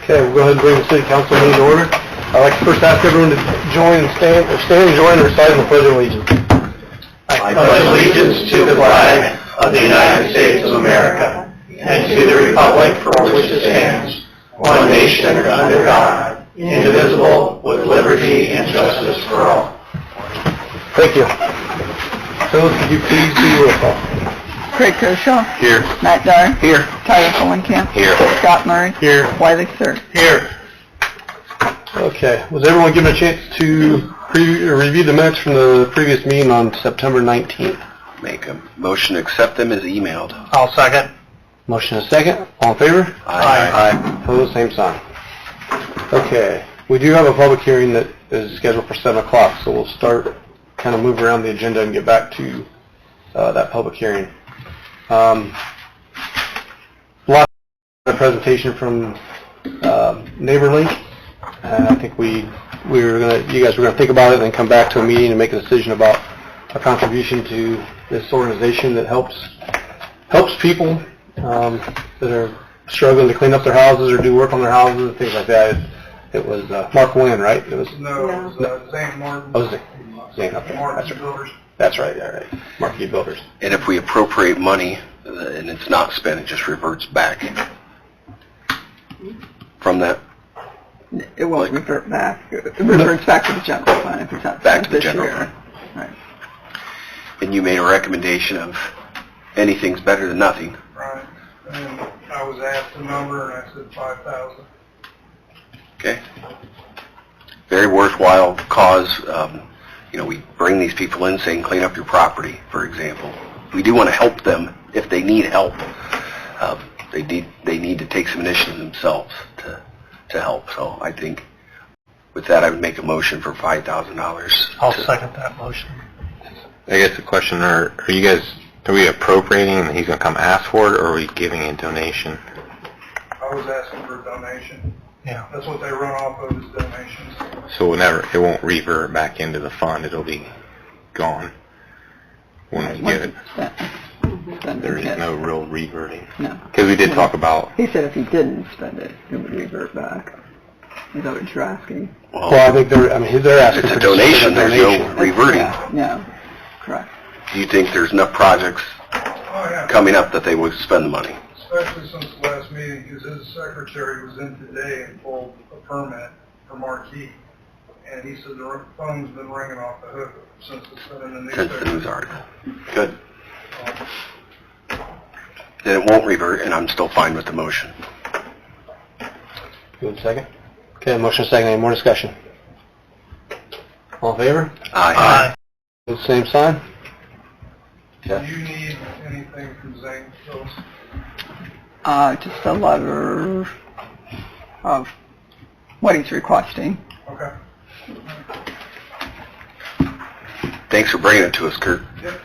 Okay, we'll go ahead and bring the city council meeting to order. I'd like to first ask everyone to stand and join or recite the Pledge of Allegiance. I pledge allegiance to the flag of the United States of America and to the republic for which it stands, one nation under God, indivisible, with liberty and justice for all. Thank you. Phyllis, could you please do roll call? Craig Kershaw. Here. Matt Dyer. Here. Tyler Holenkamp. Here. Scott Murray. Here. Wiley Sir. Here. Okay, was everyone given a chance to review the minutes from the previous meeting on September 19th? Make a motion to accept them as emailed. I'll second. Motion is second. All in favor? Aye. Opposed, same sign. Okay, we do have a public hearing that is scheduled for 7 o'clock, so we'll start, kind of move around the agenda and get back to that public hearing. Last presentation from NeighborLink. I think you guys were gonna think about it and then come back to a meeting and make a decision about a contribution to this organization that helps people that are struggling to clean up their houses or do work on their houses and things like that. It was Mark Wynn, right? It was Zane Martin. Oh, Zane. Okay, Martin Builders. that's right. All right, Marquee Builders. And if we appropriate money and it's not spent, it just reverts back from that. It won't revert back. It reverts back to the general fund if it's not Back to the this general year. fund. Right. And you made a recommendation of anything's better than nothing. Right. And I was asked the number and I said 5,000. Okay. Very worthwhile cause. We bring these people in saying clean up your property, for example. We do want to help them if they need help. They need to take some initiative themselves to help. So I think with that I would make a motion for $5,000. I'll second that motion. I guess the question, are we appropriating and he's going to come ask for it, or are we giving a donation? I was asking for a donation. Yeah. That's what they run off of is donations. So it won't revert back into the fund, it'll be gone when we get it. There is no real reverting. No. Because we did talk about, He said if he didn't spend it, it would revert back. Is that what you're asking? Well, I think they're asking It's for a donation. There's no reverting. Yeah, correct. Do you think there's enough projects Oh, yeah. coming up that they would spend the money? Especially since the last meeting, because his secretary was in today and pulled a permit for Marquee. And he said the phone's been ringing off the hook since it's been in the Since the newspaper. news article. Good. Then it won't revert, and I'm still fine with the motion. Good second. Okay, motion is second. Any more discussion? All in favor? Aye. Same sign. Do you need anything from Zane? Phyllis? Just a letter of what he's requesting. Okay. Thanks for bringing it to us, Kurt. Yep.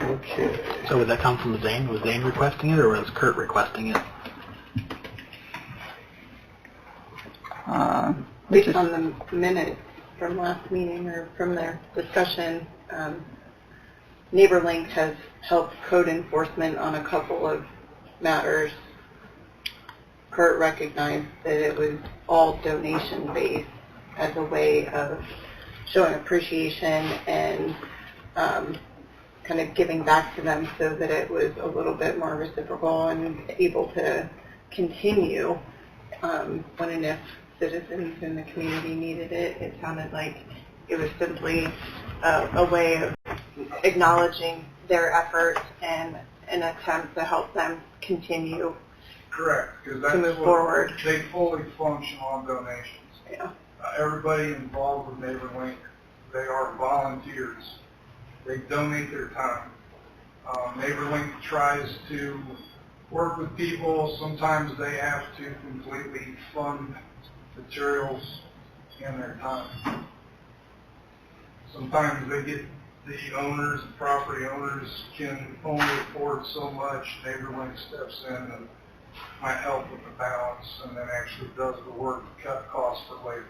Okay. So would that come from Zane? Was Zane requesting it, or was Kurt requesting it? Based on the minutes from last meeting or from their discussion, NeighborLink has helped code enforcement on a couple of matters. Kurt recognized that it was all donation-based as a way of showing appreciation and kind of giving back to them so that it was a little bit more reciprocal and able to continue when and if citizens in the community needed it. It sounded like it was simply a way of acknowledging their efforts and an attempt to help them continue Correct. Because to move forward. They fully function on donations. Yeah. Everybody involved with NeighborLink, they are volunteers. They donate their time. NeighborLink tries to work with people. Sometimes they have to completely fund materials and their time. Sometimes they get the owners, the property owners can only afford so much. NeighborLink steps in and might help with the balance and then actually does the work to cut costs for labor.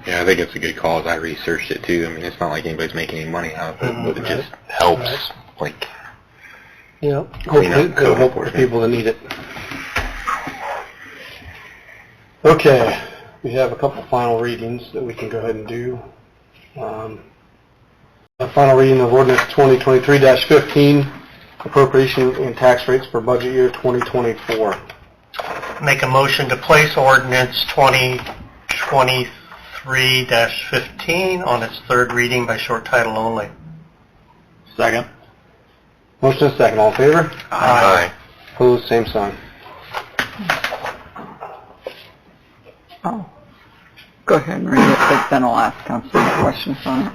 Yeah, I think it's a good cause. I researched it too. I mean, it's not like anybody's making any money out of it, but it just helps. Like, Yep. Clean up It'll code help the enforcement. people that need it. Okay, we have a couple final readings that we can go ahead and do. A final reading of ordinance 2023-15, appropriation and tax rates for budget year 2024. Make a motion to place ordinance 2023-15 on its third reading by short title only. Second. Motion is second, all in favor? Aye. Opposed, same sign. Oh. Go ahead and read it, but then I'll ask Council questions on it.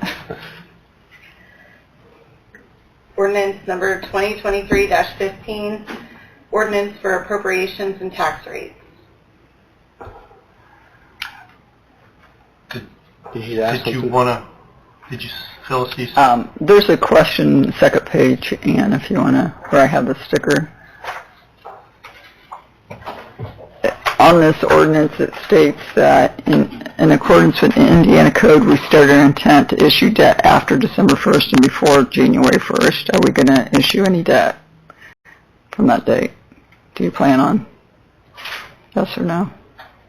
Ordinance number 2023-15, ordinance for appropriations and tax rates. Did you ask Did you something? want to, Phyllis, you There's a question, second page, Ann, if you want to, where I have the sticker. On this ordinance, it states that in accordance with the Indiana Code, we state our intent to issue debt after December 1st and before January 1st. Are we going to issue any debt from that date? Do you plan on? Yes or no?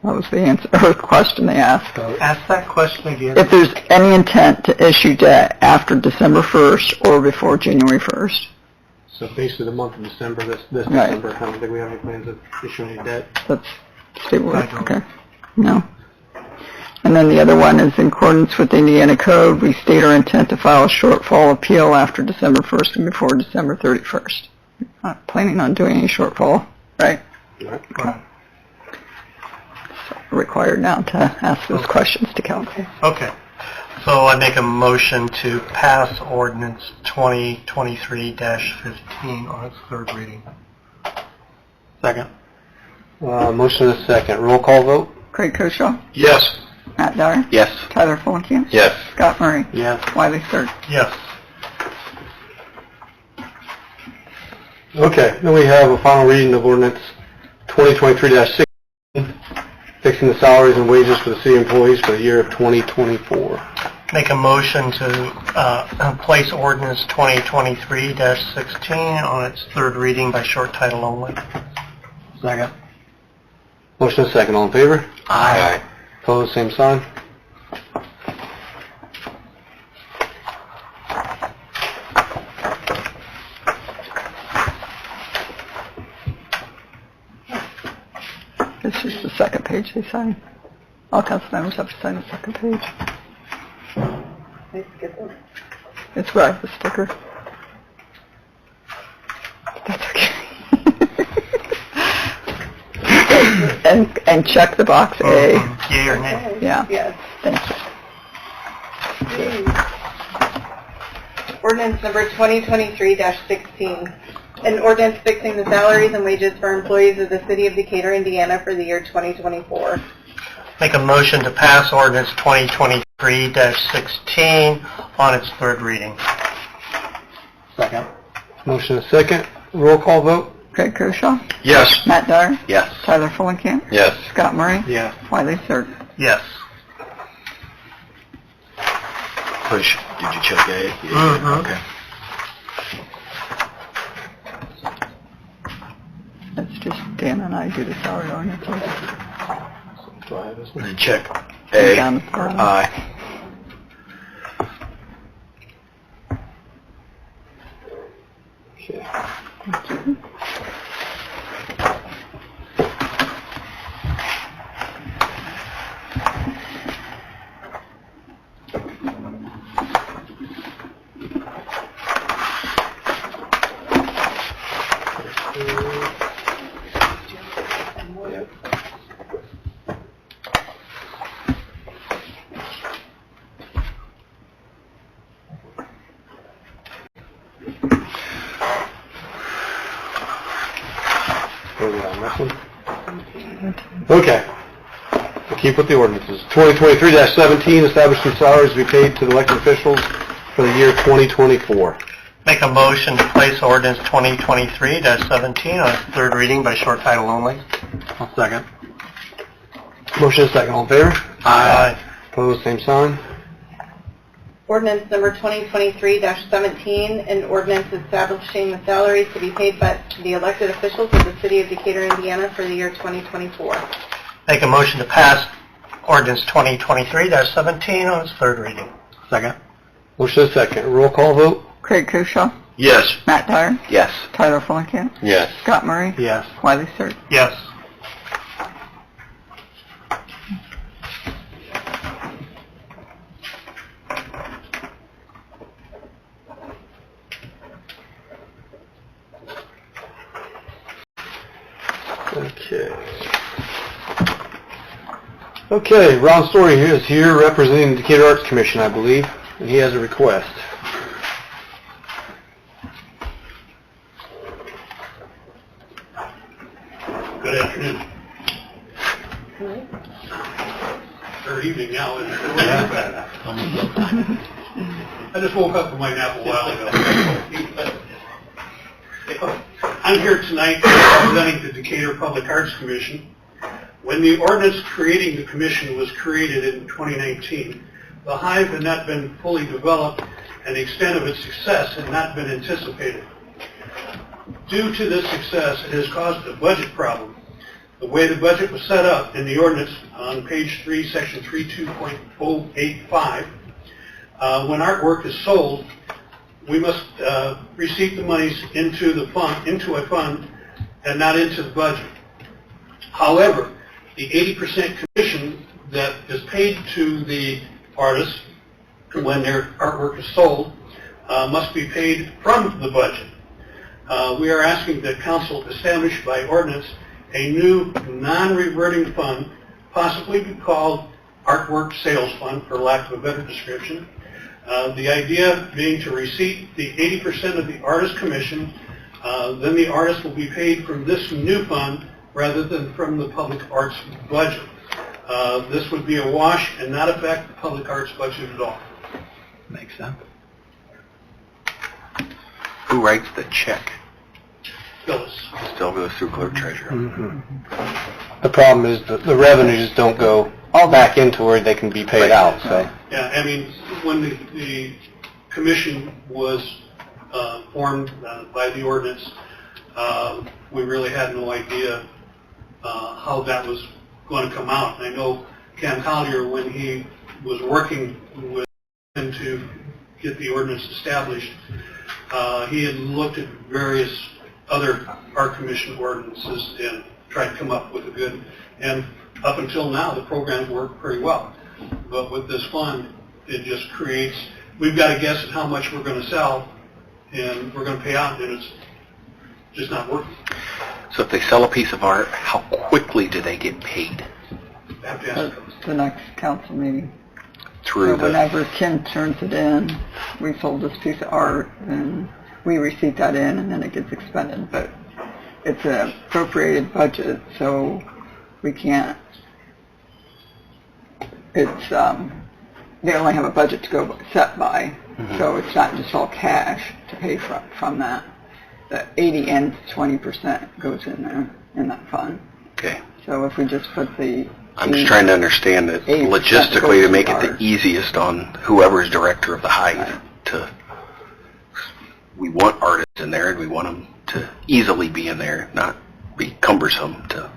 That was the answer, or the question they asked. ask that question again. If there's any intent to issue debt after December 1st or before January 1st. So basically the month of December, this Right. December, I don't think we have any plans of issuing any debt. That's statewide, okay. No. And then the other one is in accordance with the Indiana Code, we state our intent to file a shortfall appeal after December 1st and before December 31st. Not planning on doing any shortfall, right? Right. So we're required now to ask those questions to council. Okay. So I make a motion to pass ordinance 2023-15 on its third reading. Second. Motion is second. Roll call vote? Craig Koshaw, Yes. Matt Dyer, Yes. Tyler Fulenkamp, Yes. Scott Murray, Yes. Wiley Sirk. Yes. Okay, then we have a final reading of ordinance 2023-16, fixing the salaries and wages for the city employees for the year of 2024. Make a motion to place ordinance 2023-16 on its third reading by short title only. Second. Motion is second. All in favor? Aye. Opposed, same sign. This is the second page they sign. All council members have to sign the second page. Let's get them. It's right, the sticker. That's okay. and check the box A. Yea or nay? Yeah. Yes. Thank you. Ordinance number 2023-16, an ordinance fixing the salaries and wages for employees of the city of Decatur, Indiana for the year 2024. Make a motion to pass ordinance 2023-16 on its third reading. Second. Motion is second. Roll call vote? Craig Koshaw, Yes. Matt Dyer, Yes. Tyler Fulenkamp, Yes. Scott Murray, Yes. Wiley Sirk. Yes. Push. Did you check A? Mhm. Okay. That's just Dan and I do the salary ordinance. Do I have this one? And check A. Down the bottom. Aye. Okay. Where are we on this one? Okay. We'll keep with the ordinances. 2023-17, establishing salaries to be paid to the elected officials for the year 2024. Make a motion to place ordinance 2023-17 on its third reading by short title only. I'll second. Motion is second. All in favor? Aye. Opposed, same sign. Ordinance number 2023-17, an ordinance establishing the salaries to be paid by the elected officials of the City of Decatur, Indiana for the year 2024. Make a motion to pass ordinance 2023-17 on its third reading. Second. Motion is second. Roll call vote? Craig Koshaw, Yes. Matt Dyer, Yes. Tyler Fulenkamp, Yes. Scott Murray, Yes. Wiley Sir. Yes. Okay. Okay, Ron Story is here representing the Decatur Arts Commission, I believe, and he has a request. Good afternoon. Or evening now, isn't it? I just woke up from my nap a while ago. I'm here tonight representing the Decatur Public Arts Commission. When the ordinance creating the commission was created in 2019, the Hive had not been fully developed and the extent of its success had not been anticipated. Due to this success, it has caused a budget problem. The way the budget was set up in the ordinance on page 3, section 32.085, when artwork is sold, we must receipt the monies into a fund, and not into the budget. However, the 80% commission that is paid to the artists when their artwork is sold must be paid from the budget. We are asking that council establish by ordinance a new non-reverting fund, possibly be called Artwork Sales Fund, for lack of a better description. The idea being to receipt the 80% of the artist commission, then the artist will be paid from this new fund rather than from the public arts budget. This would be a wash and not affect the public arts budget at all. Makes sense. Who writes the check? Phyllis. Still goes through clerk treasurer. The problem is that the revenues don't go all back into where they can be paid out, so. Yeah, I mean, when the commission was formed by the ordinance, we really had no idea how that was going to come out. And I know Ken Collier, when he was working with him to get the ordinance established, he had looked at various other art commission ordinances and tried to come up with a good, and up until now, the programs work pretty well. But with this fund, it just creates, we've got to guess at how much we're going to sell, and we're going to pay out, and it's just not working. So if they sell a piece of art, how quickly do they get paid? I have to ask them. The next council meeting. Through So the, whenever Kim turns it in, we sold this piece of art, and we receipt that in, and then it gets expended. But it's an appropriated budget, so we can't, it's, they only have a budget to go set by, so it's not just all cash to pay from that. The 80 and 20% goes in there, in that fund. okay. So if we just put the... I'm just trying to understand that 80% logistically goes to make to it the ours. easiest on whoever's director of the Hive Right. to, we want artists in there and we want them to easily be in there, not be cumbersome to.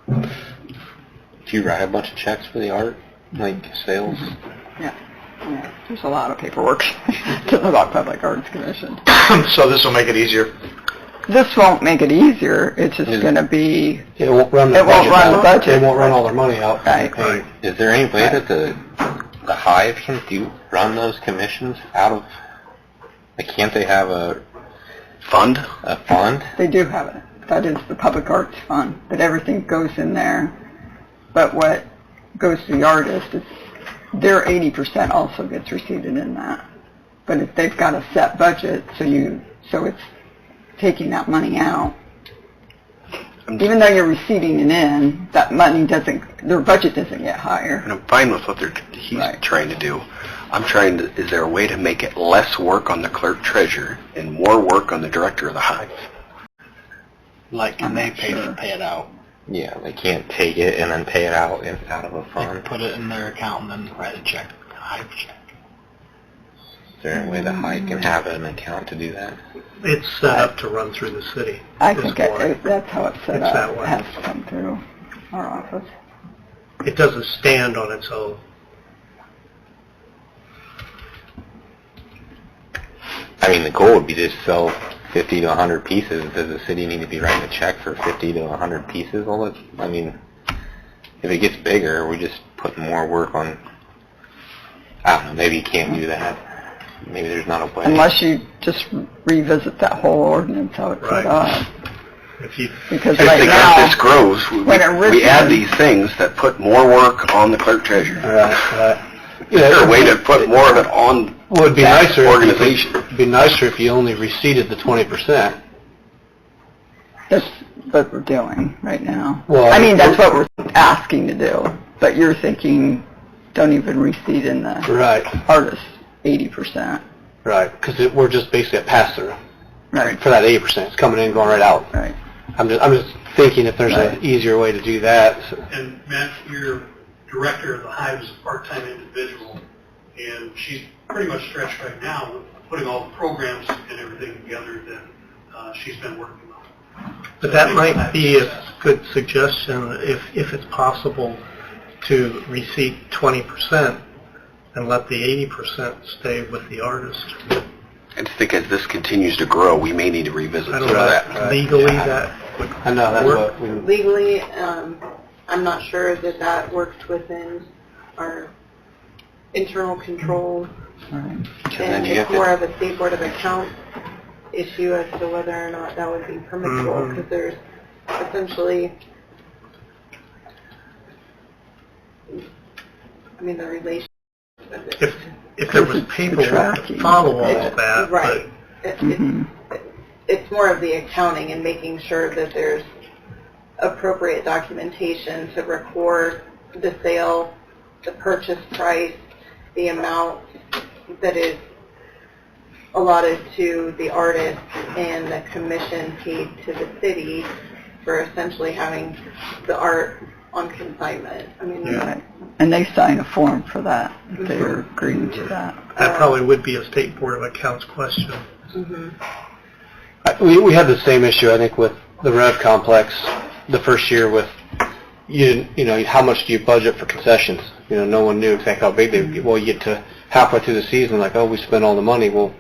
Do you write a bunch of checks for the art, like sales? Yeah, there's a lot of paperwork to the Rock Public Arts Commission. So this will make it easier. This won't make it easier, it's just going to be, It won't run the It won't budget run the out. budget. They won't run all their money out. Right. Pay. Is there any way that the Hive can run those commissions out of, like, can't they have a Fund? fund? they do have it. That is the Public Arts Fund, but everything goes in there. But what goes to the artist is their 80% also gets receipted in that. But if they've got a set budget, so it's taking that money out. Even though you're receiving it in, that money their budget doesn't get higher. And I'm fine with what he's Right. trying to do. I'm trying to, is there a way to make it less work on the clerk treasurer and more work on the director of the Hive? Like, can they I'm not sure. pay it out? Yeah, they can't take it and then pay it out out of a They fund. put it in their account and then write a check, a Hive check. Is there any way the Hive can have an account to do that? It's set up to run through the city. I is think why. that's how it's set It's up. that It way. has to come through our office. It doesn't stand on its own. I mean, the goal would be to sell 50 to 100 pieces. Does the city need to be writing a check for 50 to 100 pieces all the, I mean, if it gets bigger, we just put more work on, I don't know, maybe you can't do that. Maybe there's not a way. Unless you just revisit that whole ordinance, how it's set Right. up. If you, Because As right the now, this grows, we when it we add originally- these things that put more work on the clerk treasurer. Right. Is there a way to put more of it on Would be that nicer. organization? It'd be nicer if you only receipted the 20%. that's what we're doing right now. Well, I mean, that's what we're asking to do, but you're thinking, don't even receipt in the Right, artist 80%. right, because we're just basically at pass-through Right, for that 80%. It's coming in, going right out. right. I'm just thinking if there's Right. an easier way to do that. And Matt, your director of the Hive is a part-time individual, and she's pretty much stretched right now with putting all the programs and everything together that she's been working on. but that might be a good suggestion if it's possible to receipt 20% and let the 80% stay with the artist. I just think as this continues to grow, we may need to revisit I some don't of know, that. Right. legally that would I know, that's work. what we... Legally, I'm not sure that that works within our internal controls, Right. then and you it's have to- more of a State Board of Accounts issue as to whether or not that would be permissible, Mhm. because there's essentially, I mean, the relation of it. If there was paperwork to follow all of that, Right. Mhm. It's more of the accounting and making sure that there's appropriate documentation to record the sale, the purchase price, the amount that is allotted to the artist, and the commission paid to the city for essentially having the art on consignment. I mean, Right. And they sign a form for that, if they're agreeing to that. that probably would be a State Board of Accounts question. mhm. We had the same issue, I think, with the Rev Complex the first year with, you know, how much do you budget for concessions? You know, no one knew exactly how big they would be. Well, you get to halfway through the season, like, oh, we spent all the money. Well,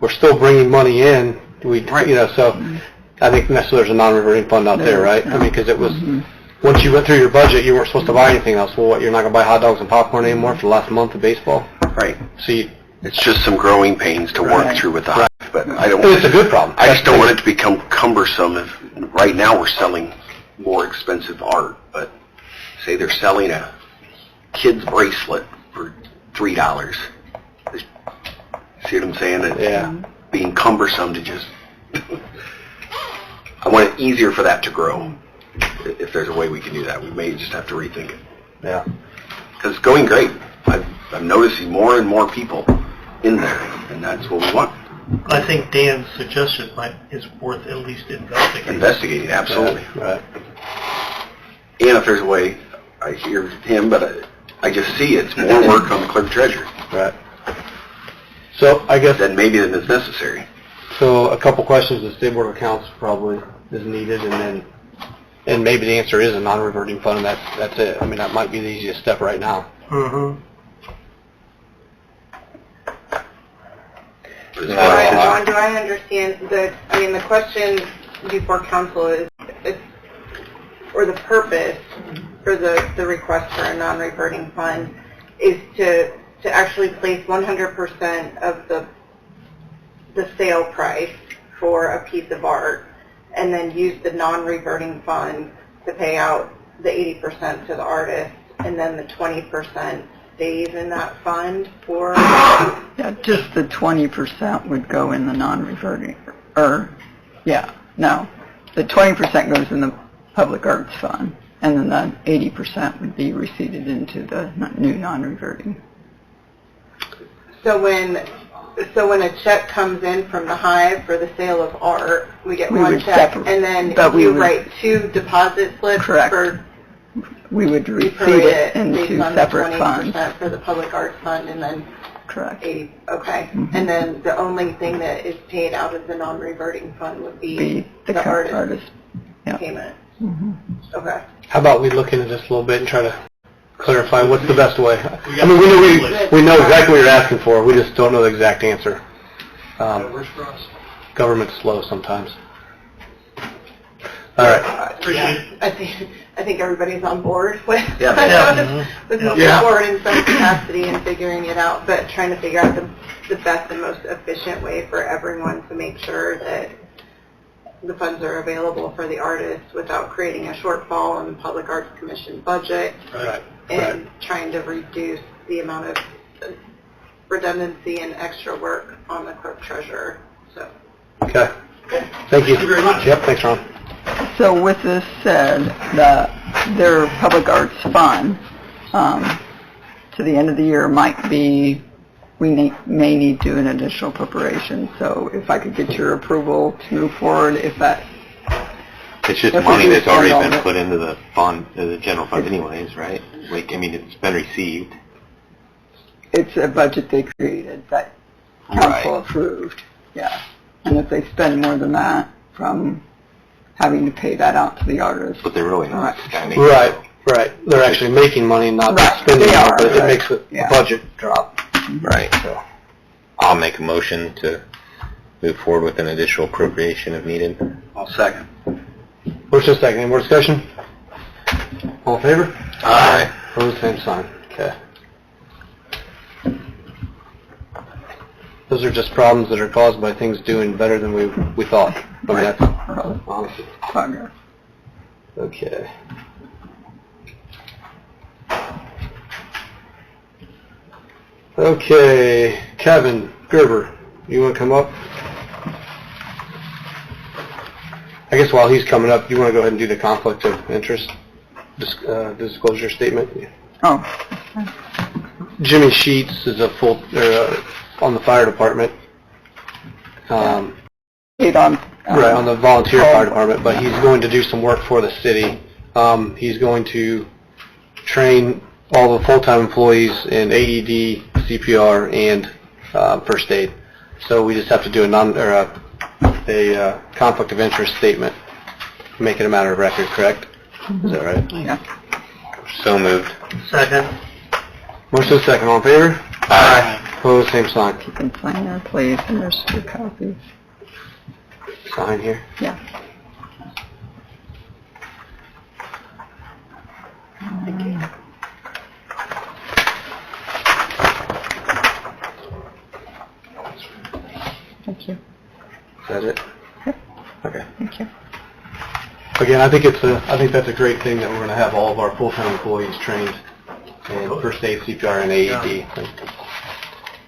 we're still bringing money in. You know, so I think there's a non-reverting fund out there, right? I mean, because it was, once you went through your budget, you weren't supposed to buy anything else. Well, what, you're not going to buy hot dogs and popcorn anymore for the last month of baseball? Right. So It's just some growing pains to work Right. through with the Hive, but I don't. it's a good problem. I just don't want it to become cumbersome if, right now we're selling more expensive art, but say they're selling a kid's bracelet for $3. See what I'm saying? It's Yeah. being cumbersome to just, I want it easier for that to grow. If there's a way we can do that, we may just have to rethink it. Yeah. Because it's going great. I'm noticing more and more people in there, and that's what we want. I think Dan's suggestion is worth at least investigating. Investigating, absolutely. Right. And if there's a way, I hear him, but I just see it's more work on the clerk treasurer Right. So I guess, than maybe than is necessary. so a couple questions the State Board of Accounts probably is needed, and maybe the answer is a non-reverting fund, and that's it. I mean, that might be the easiest step right now. Mm-hmm. But as Yeah. far All right, as- John, do I understand the question before council is, or the purpose for the request for a non-reverting fund is to actually place 100% of the sale price for a piece of art, and then use the non-reverting fund to pay out the 80% to the artist, and then the 20% stays in that fund for... Yeah, just the 20% would go in the non-reverting, the 20% goes in the Public Arts Fund, and then the 80% would be receipted into the new non-reverting. So when So when a check comes in from the Hive for the sale of art, we get We one would check, separate- and then but we you would- write 2 deposit slips Correct. for We would we receive prorate it based on into the separate 20% funds. for the Public Arts Fund, and then Correct. 80, okay. Mhm. And then the only thing that is paid out of the non-reverting fund would be Be the the artist artist. Yeah. payment. Mhm. Okay. How about we look into this a little bit and try to clarify what's the best way? We I mean, we know exactly what you're asking for, we just don't know the exact answer. That works for us. Government's slow sometimes. All right. Appreciate it. I think everybody's on board with Yeah. with moving Yeah. forward in some capacity and figuring it out, but trying to figure out the best and most efficient way for everyone to make sure that the funds are available for the artists without creating a shortfall in the Public Arts Commission budget Right. and trying to reduce the amount of redundancy and extra work on the clerk treasurer. So. Okay. Thank you. Thank you very much. Yep, thanks, Ron. So with this said, their public arts fund, to the end of the year might be, we may need to do an additional appropriation. So if I could get your approval to move forward, if that, It's just If we money do that's already spend all been of it. put into the fund, the general fund anyways, right? Like, I mean, it's been received. it's a budget they created that council approved. Yeah. And if they spend more than that from having to pay that out to the artists. But they're really not Right. spending. Right, right. They're actually making money, not Right, spending they it, are, but it right. makes the Yeah. budget drop. Right. So, I'll make a motion to move forward with an additional appropriation if needed. I'll second. first and second, any more discussion? All in favor? Aye. Opposed, same sign. Okay. Those are just problems that are caused by things doing better than we thought. I mean, that's honestly. Progress. Okay. Okay, Kevin Gerber, you want to come up? I guess while he's coming up, you want to go ahead and do the conflict of interest disclosure statement? Oh, Jimmy Sheets is a full, on the fire department. paid on. Right, on the volunteer fire department, but he's going to do some work for the city. He's going to train all the full-time employees in AED, CPR, and first aid. So we just have to do a conflict of interest statement, make it a matter of record, correct? Is that right? Yeah. So moved. Second. Motion second, all in favor? Aye. Opposed, same sign. You can sign there, please, and there's 2 copies. Sign here. Yeah. Thank you. Is that it? Okay. Thank you. Again, I think that's a great thing that we're going to have all of our full-time employees trained in first aid, CPR, and AED.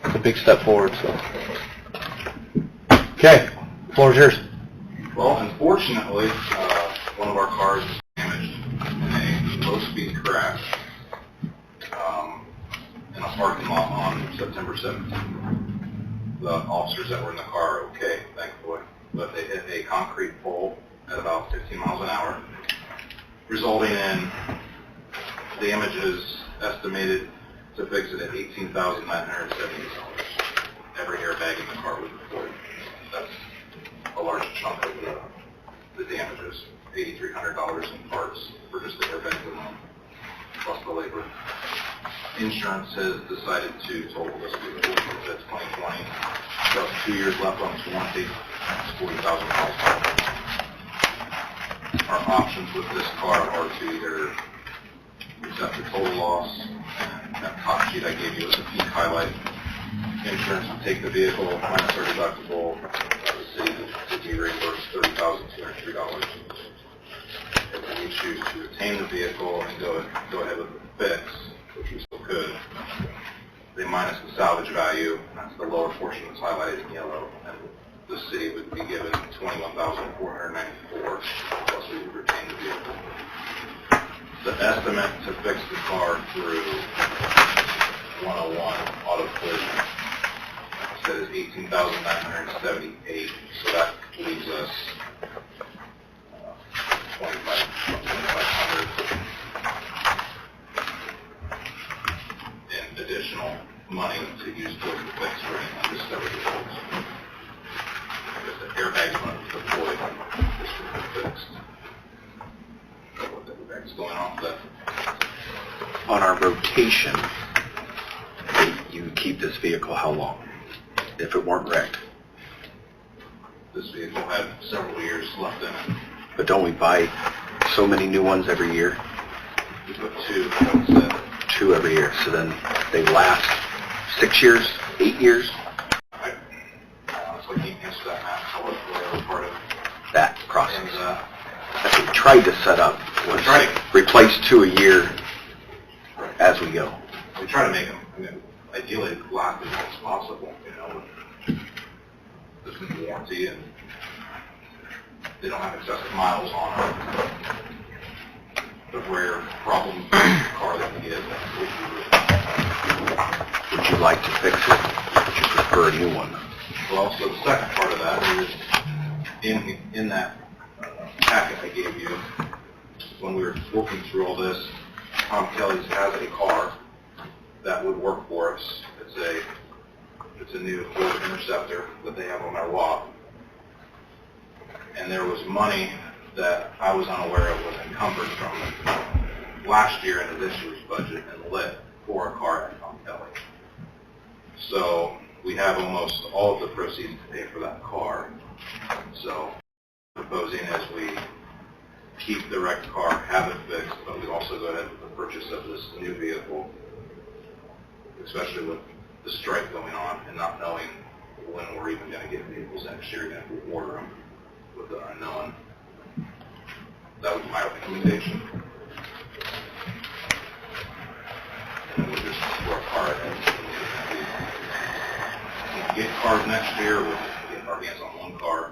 It's a big step forward, so. Okay, floor is yours. Well, unfortunately, one of our cars was damaged in a low-speed crash in a parking lot on September 17th. The officers that were in the car are okay, thankfully, but they hit a concrete pole at about 15 miles an hour, resulting in damages estimated to fix it at $18,970. Every airbag in the car was reported. That's a large chunk of the damages. $8,300 in parts for just the airbags alone, plus the labor. Insurance has decided to total this vehicle because it's 2020. Just 2 years left on its warranty. It's 40,000 miles. Our options with this car are to either accept the total loss, and that top sheet I gave you is a pink highlight. Insurance would take the vehicle minus our deductible. The city would be reimbursed $30,203. If we choose to retain the vehicle and go ahead with the fix, which we still could, they minus the salvage value, that's the lower portion that's highlighted in yellow, and the city would be given $21,494, plus we would retain the vehicle. The estimate to fix the car through 101 auto collision says $18,978, so that leaves us 2,500 in additional money to use towards the fix for any undiscovered faults. Because the airbags were deployed, this would be fixed. What the airbag's going on with that? On our rotation, you would keep this vehicle how long? If it weren't wrecked? This vehicle had several years left in it. But don't we buy so many new ones every year? We put 2, instead. 2 every year, so then they last 6 years, 8 years? I honestly can't answer that now, so what's the other part of That process. that? That's what we tried to set up, was Right. replace 2 a year as we go. We try to make them, ideally, last as long as possible, with this new warranty, and they don't have excessive miles on them. The rare problems with the car that we get, Would you like to fix it, or would you prefer a new one? well, so the second part of that is, in that packet I gave you, when we were working through all this, Tom Kelly's has a car that would work for us. It's a new Ford Interceptor that they have on their lot. And there was money that I was unaware of was encumbered from last year into this year's budget and lit for a car at Tom Kelly. So we have almost all of the proceeds to pay for that car. So proposing is we keep the wrecked car, have it fixed, but we also go ahead with the purchase of this new vehicle, especially with the strike going on and not knowing when we're even going to get vehicles next year, and if we order them with the unknown. That was my recommendation. And we'll just work hard and get cars next year, we'll just get our hands on one car.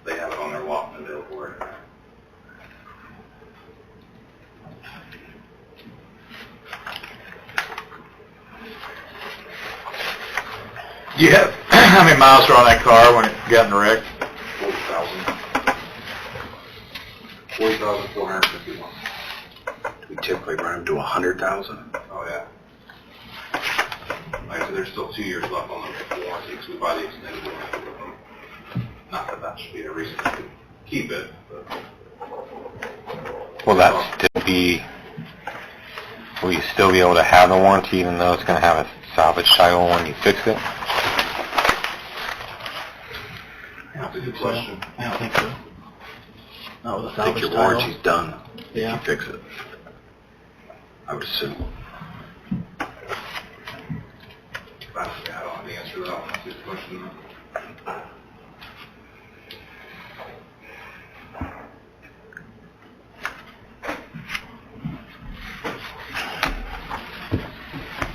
They have it on their lot and available right now. Do you have, how many miles are on that car when it got in a wreck? 40,451. We typically run them to 100,000. Oh, yeah. Like I said, there's still 2 years left on the warranty, because we buy the extended warranty with them. Not that that should be a reason to keep it, but... Will that still be, will you still be able to have the warranty even though it's going to have a salvage cycle when you fix it? That's a good question. I don't think so. Not with a I think salvage your title. warranty's done if Yeah. you fix it. I would assume. I don't have the answer to that one. That's a good question.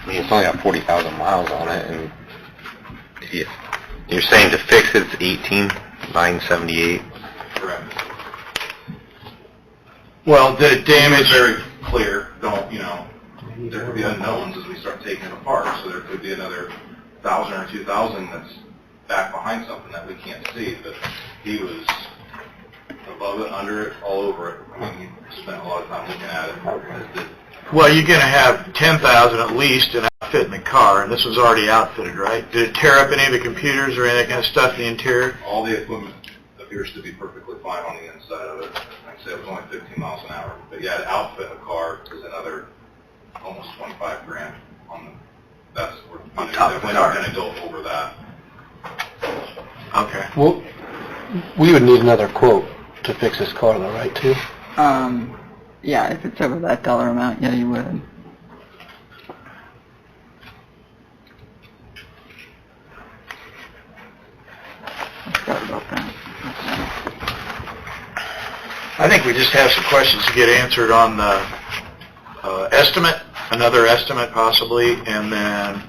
I mean, it's only got 40,000 miles on it, and you're saying to fix it, it's 18,978. Correct. Well, did it Damage damage? very clear. Don't, there could be unknowns as we start taking it apart. So there could be another 1,000 or 2,000 that's back behind something that we can't see. But he was above it, under it, all over it. I mean, he spent a lot of time looking at it. As did Well, you're going to have 10,000 at least in outfit in the car, and this was already outfitted, right? Did it tear up any of the computers or any of that kind of stuff in the interior? all the equipment appears to be perfectly fine on the inside of it. Like I said, it was only 15 miles an hour. But yeah, to outfit a car is another almost 25 grand on the, that's, we're definitely not going to go over that. Okay. Well, we would need another quote to fix this car though, right, too? Yeah, if it's over that dollar amount, yeah, you would. I forgot about that. I think we just have some questions to get answered on the estimate, another estimate possibly, and then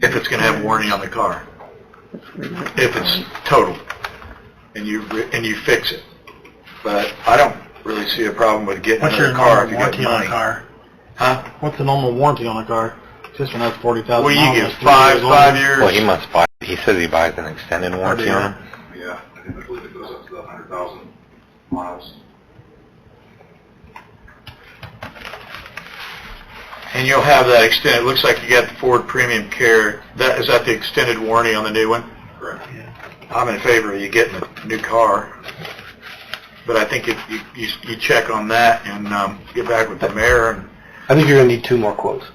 if it's going to have warranty on the car, if it's total, and you fix it. But I don't really see a problem with getting What's another your car normal if you got warranty on money. a car? Huh? What's the normal warranty on a car? Just another 40,000 Well, you get 5 years. Well, he must buy, he says he buys an extended warranty on them. Yeah, I believe it goes up to 100,000 miles. And you'll have that extended, it looks like you got the Ford Premium Care, is that the extended warranty on the new one? Correct. I'm in favor of you getting a new car, but I think if you check on that and get back with the mayor, and I think you're gonna need 2 more quotes.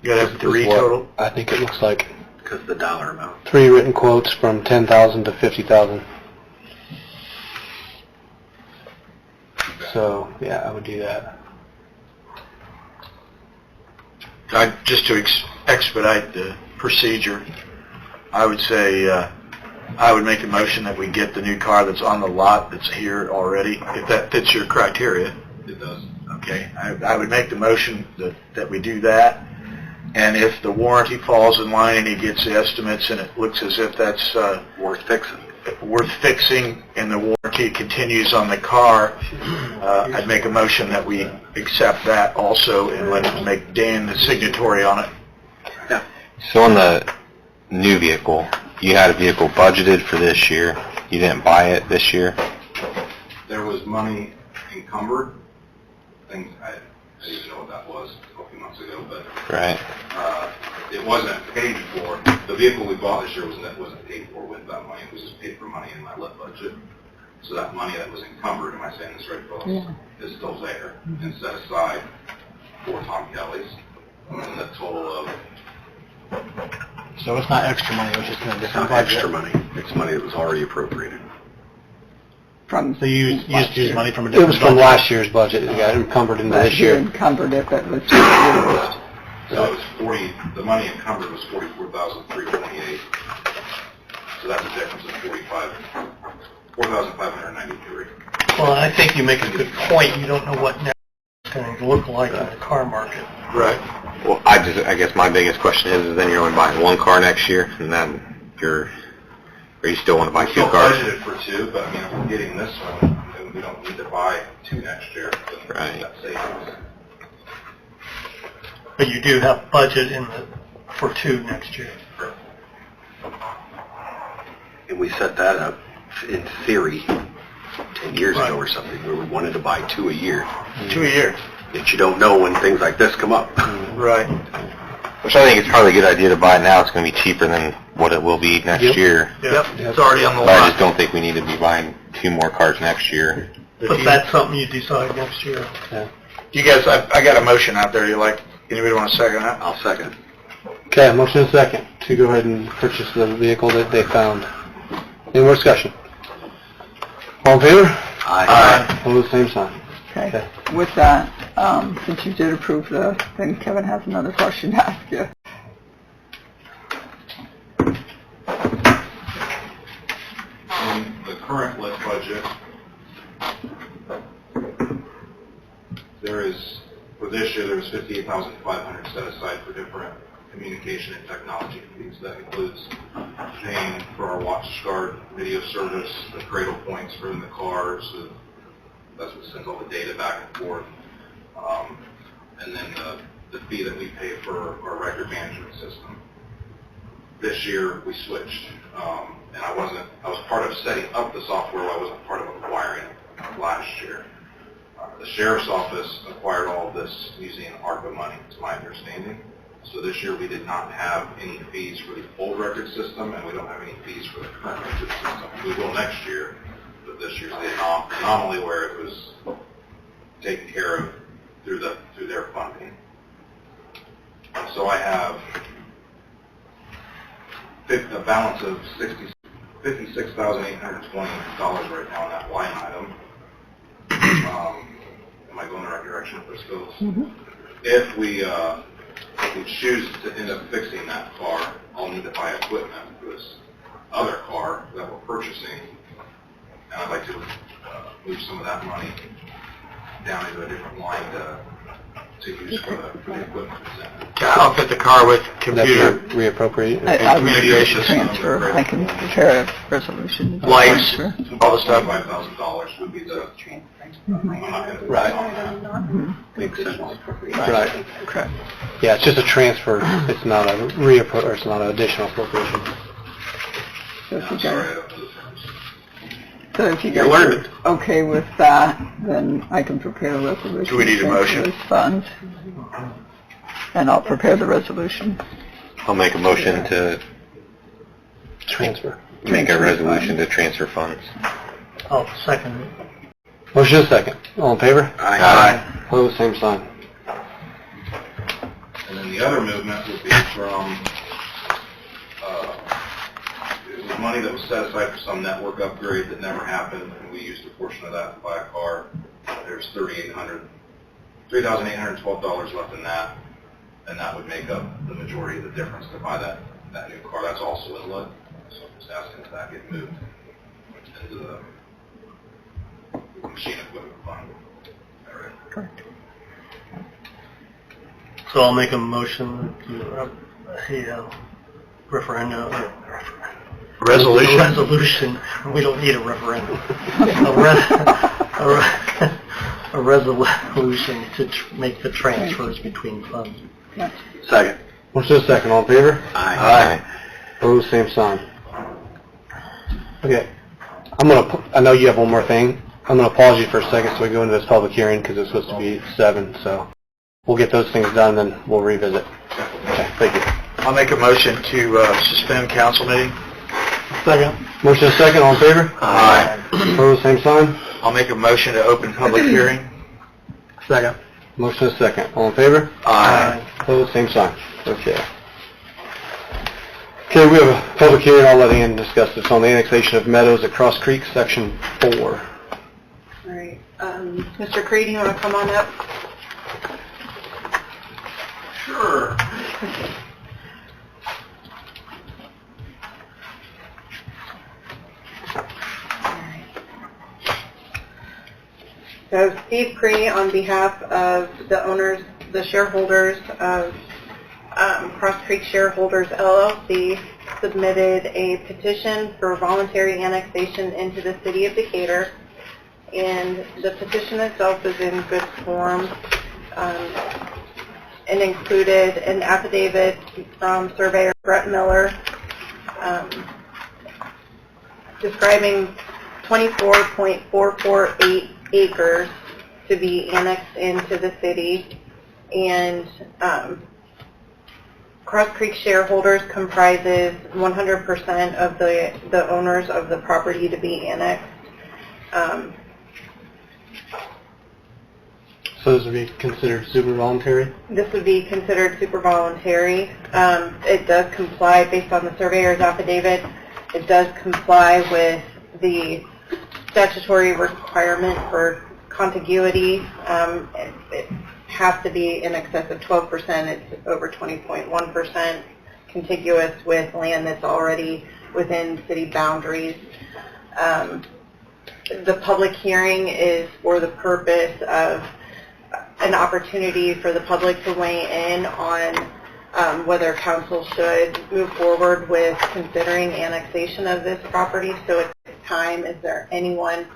you gotta have 3 Is what total. I think it looks like Because of the dollar amount. 3 written quotes from 10,000 to 50,000. So, yeah, I would do that. Just to expedite the procedure, I would say, I would make a motion that we get the new car that's on the lot that's here already, if that fits your criteria. It does. Okay, I would make the motion that we do that, and if the warranty falls in line and he gets the estimates and it looks as if that's Worth fixing. and the warranty continues on the car, I'd make a motion that we accept that also and make Dan the signatory on it. So on the new vehicle, you had a vehicle budgeted for this year. You didn't buy it this year. There was money encumbered. Things I didn't even know what that was a few months ago, but Right. it wasn't paid for. The vehicle we bought this year wasn't paid for with that money. It was just paid for money in my lit budget. So that money that was encumbered, am I saying this right, Phyllis, is still there and set aside for Tom Kelly's. And the total of... So it's not extra money, it's just in a It's different not budget. extra money. It's money that was already appropriated. From So you just use money from a It different was from budget. last year's budget, it got encumbered into this last year year. encumbered it, but was used. So it was 40, the money encumbered was 44,328. So that's a difference of 4,593. Well, I think you make a good point. You don't know what next is going to look like in the car market. Right. Well, I guess my biggest question is then you're only buying 1 car next year, and then or you still want to buy 2 Still cars? budgeted for 2, but I mean, if we're getting this one, then we don't need to buy 2 next year. Then Right. That savings. But you do have budget for 2 next year. And we set that up, in theory, 10 years ago Right. or something, where we wanted to buy 2 a year. 2 a year. Yet you don't know when things like this come up. Right. Which I think it's probably a good idea to buy it now. It's going to be cheaper than what it will be next Yep. year. Yep, it's already on the But I lot. just don't think we need to be buying 2 more cars next year. But that's something you decide next year. You guys, I got a motion out there, anybody want to second that? I'll second. Okay, motion and second to go ahead and purchase the vehicle that they found. Any more discussion? All in favor? Aye. Opposed, same sign. Okay. With that, since you did approve the thing, Kevin has another question to ask you. In the current lit budget, for this year, there was $58,500 set aside for different communication and technology fees. That includes paying for our WatchGuard video service, the Cradle points for in the cars, that's what sends all the data back and forth, and then the fee that we pay for our record management system. This year, we switched, and I was part of setting up the software, I wasn't part of acquiring it last year. The sheriff's office acquired all of this using ARPA money, to my understanding. So this year we did not have any fees for the old record system, and we don't have any fees for the current record system. We will next year, but this year's the anomaly where it was taken care of through their funding. So I have a balance of $56,820 right now in that line item. Am I going the right direction if this goes? If we choose to end up fixing that car, I'll need to buy equipment for this other car that we're purchasing. And I'd like to move some of that money down into a different line to use for the equipment. outfit the car with computer, Reappropriate. I would communications. transfer, I can prepare a resolution. to Lights. transfer. all the stuff. $5,000 would be the, I'm not gonna. Right. Makes sense. Right. Correct. Yeah, it's just a transfer. It's not a or it's not an additional appropriation. So if you I'm sorry, guys, I don't know the terms. so if you You're guys learning. are okay with that, then I can prepare a resolution. Do we need a to transfer motion? those funds. And I'll prepare the resolution. I'll make a motion to Transfer. make a resolution to transfer funds. Oh, second. Motion is second. All in favor? Aye. Opposed, same sign. And then the other movement would be from, it was money that was set aside for some network upgrade that never happened, and we used a portion of that to buy a car. There's $3,812 left in that, and that would make up the majority of the difference to buy that new car. That's also in lit, so I'm just asking if that get moved into the machine equipment fund. All right. So I'll make a motion to, referendum, Resolution. resolution, we don't need a referendum. A resolution to make the transfers between funds. Second. Motion is second. All in favor? Aye. Opposed, same sign. Okay. I know you have one more thing. I'm going to pause you for a second so we go into this public hearing because it's supposed to be 7, so we'll get those things done, then we'll revisit. Okay, thank you. I'll make a motion to suspend council meeting. Second. Motion is second. All in favor? Aye. Opposed, same sign. I'll make a motion to open public hearing. Second. Motion is second. All in favor? Aye. Opposed, same sign. Okay. Okay, we have a public hearing. I'll let Ann discuss this on the annexation of Meadows at Cross Creek, Section 4. All right. Mr. Creed, you want to come on up? Sure. So Steve Cree, on behalf of the owners, the shareholders of Cross Creek Shareholders LLC, submitted a petition for voluntary annexation into the city of Decatur. And the petition itself is in good form and included an affidavit from surveyor Brett Miller describing 24.448 acres to be annexed into the city, and Cross Creek Shareholders comprises 100% of the owners of the property to be annexed. So this would be considered super voluntary? This would be considered super voluntary. It does comply, based on the surveyor's affidavit, it does comply with the statutory requirement for contiguity. It has to be in excess of 12%. It's over 20.1% contiguous with land that's already within city boundaries. The public hearing is for the purpose of an opportunity for the public to weigh in on whether council should move forward with considering annexation of this property. So at this time, is there anyone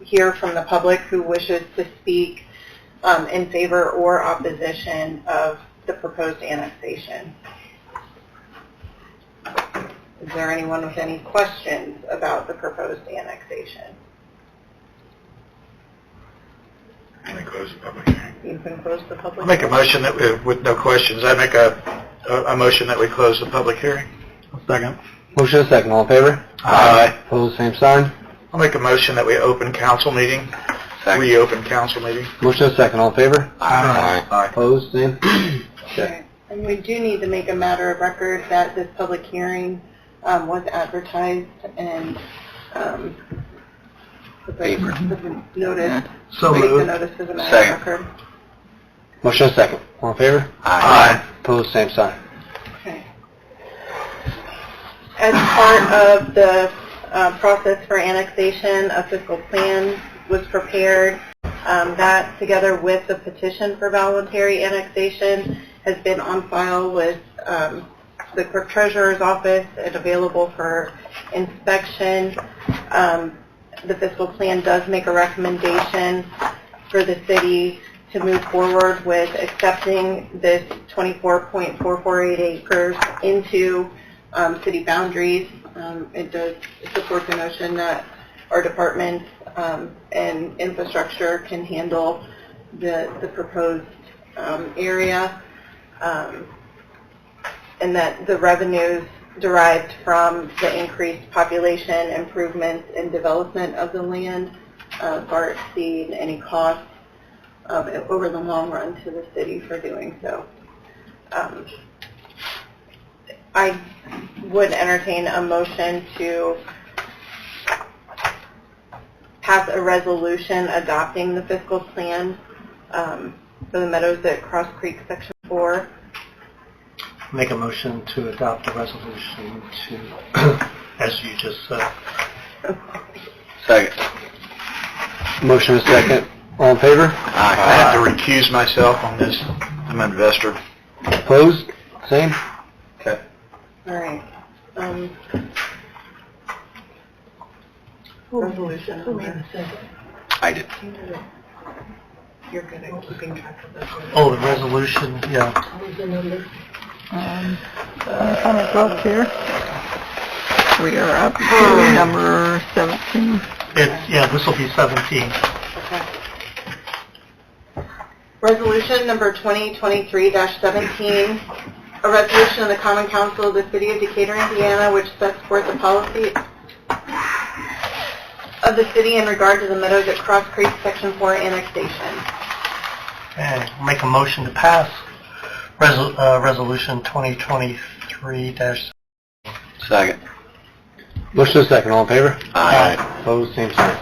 here from the public who wishes to speak in favor or opposition of the proposed annexation? Is there anyone with any questions about the proposed annexation? Can I close the public hearing? You can close the public I'll make a hearing. motion that with no questions, I make a motion that we close the public hearing. Second. Motion is second. All in favor? Aye. Opposed, same sign. I'll make a motion that we open council meeting. Second. Reopen council meeting. Motion is second. All in favor? Aye. Opposed, same? Okay. And we do need to make a matter of record that this public hearing was advertised and put the notice, So make the moved. notice as a matter Second. of record. Motion is second. All in favor? Aye. Opposed, same sign. Okay. As part of the process for annexation, a fiscal plan was prepared. That, together with the petition for voluntary annexation, has been on file with the clerk treasurer's office and available for inspection. The fiscal plan does make a recommendation for the city to move forward with accepting this 24.448 acres into city boundaries. It does support the notion that our departments and infrastructure can handle the proposed area, and that the revenues derived from the increased population, improvements, and development of the land far exceed any costs over the long run to the city for doing so. I would entertain a motion to pass a resolution adopting the fiscal plan for the meadows at Cross Creek Section 4. Make a motion to adopt the resolution to, as you just said. Second. Motion is second. All in favor? I have to recuse myself on this. I'm an investor. Opposed? Same? Okay. All right. Resolution number. I did. You're good at keeping track of this. Oh, the resolution, yeah. On the book here, we are up to number 17. Yeah, this will be 17. Okay. Resolution number 2023-17, a resolution of the Common Council of the City of Decatur, Indiana, which sets forth the policy of the city in regard to the meadows at Cross Creek Section 4 annexation. Okay, make a motion to pass resolution 2023-. Second. Motion is second. All in favor? Aye. Opposed? Same sign.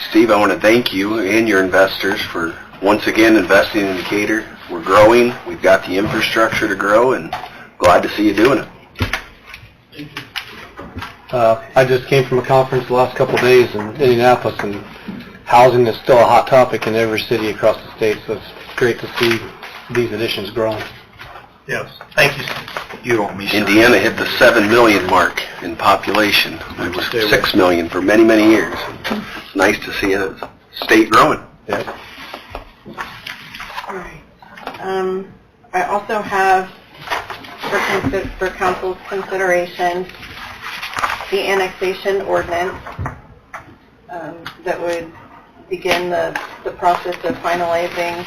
Steve, I want to thank you and your investors for once again investing in Decatur. We're growing. We've got the infrastructure to grow, and glad to see you doing it. I just came from a conference the last couple of days in Indianapolis, and housing is still a hot topic in every city across the state, so it's great to see these additions growing. Yes, thank you. You don't me. Indiana hit the 7 million mark in population. It was 6 million for many, many years. It's nice to see a state growing. Yep. All right. I also have for council's consideration the annexation ordinance that would begin the process of finalizing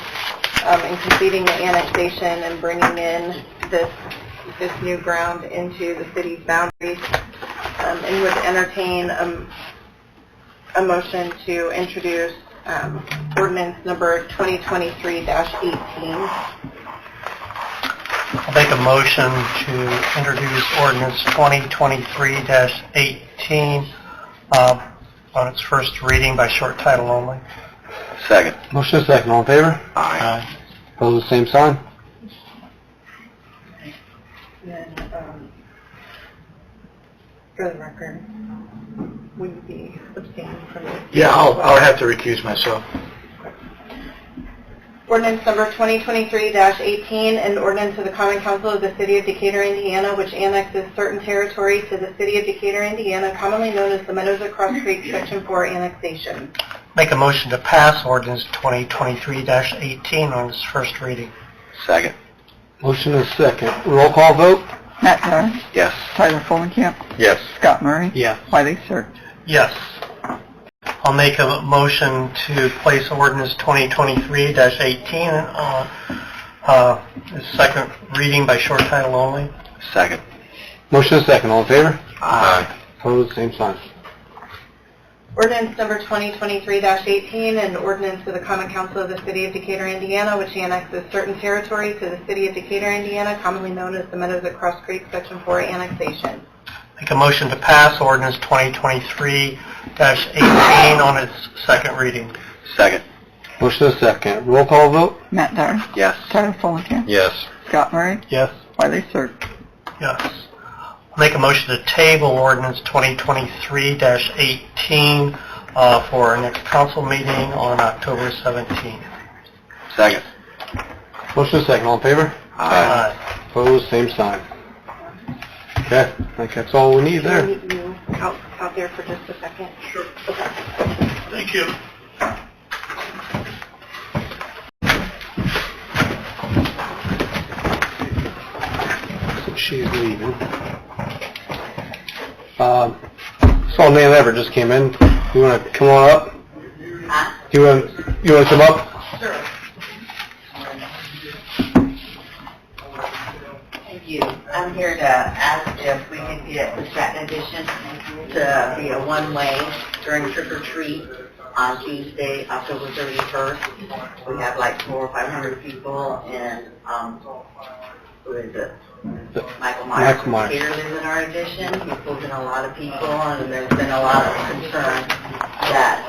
and completing the annexation and bringing in this new ground into the city's boundaries, and would entertain a motion to introduce ordinance number 2023-18. I'll make a motion to introduce ordinance 2023-18 on its first reading by short title only. Second. Motion is second. All in favor? Aye. Opposed? Same sign. Then, for the record, will you be abstaining from it? Yeah, I'll have to recuse myself. Ordinance number 2023-18, an ordinance of the Common Council of the City of Decatur, Indiana, which annexes certain territory to the City of Decatur, Indiana, commonly known as the Meadows at Cross Creek Section 4 annexation. Make a motion to pass ordinance 2023-18 on its first reading. Second. Motion is second. Roll call vote? Matt Dyer, Yes. Tyler Fulenkamp, Yes. Scott Murray, Yes. Wiley Sir. Yes. I'll make a motion to place ordinance 2023-18 on its second reading by short title only. Second. Motion is second. All in favor? Aye. Opposed? Same sign. Ordinance number 2023-18, an ordinance of the Common Council of the City of Decatur, Indiana, which annexes certain territory to the City of Decatur, Indiana, commonly known as the Meadows at Cross Creek Section 4 annexation. Make a motion to pass ordinance 2023-18 on its second reading. Second. Motion is second. Roll call vote? Matt Dyer, Yes. Tyler Fulenkamp, Yes. Scott Murray, Yes. Wiley Sir. Yes. I'll make a motion to table ordinance 2023-18 for our next council meeting on October 17th. Second. Motion is second, all in favor? Aye. Opposed, same sign. Okay, I think that's all we need Can I there. meet you out there for just a second? Sure. Okay. Thank you. So she's leaving. Saw Nan Everett just came in. You want to come on up? You want to come up? Thank you. I'm here to ask if we could get the Stratton Edition to be a one-way during trick or treat on Tuesday, October 31st. We have like 400 or 500 people, and who is it? Michael Myers. Michael Myers. Here lives in our edition. He pulls in a lot of people, and there's been a lot of concern that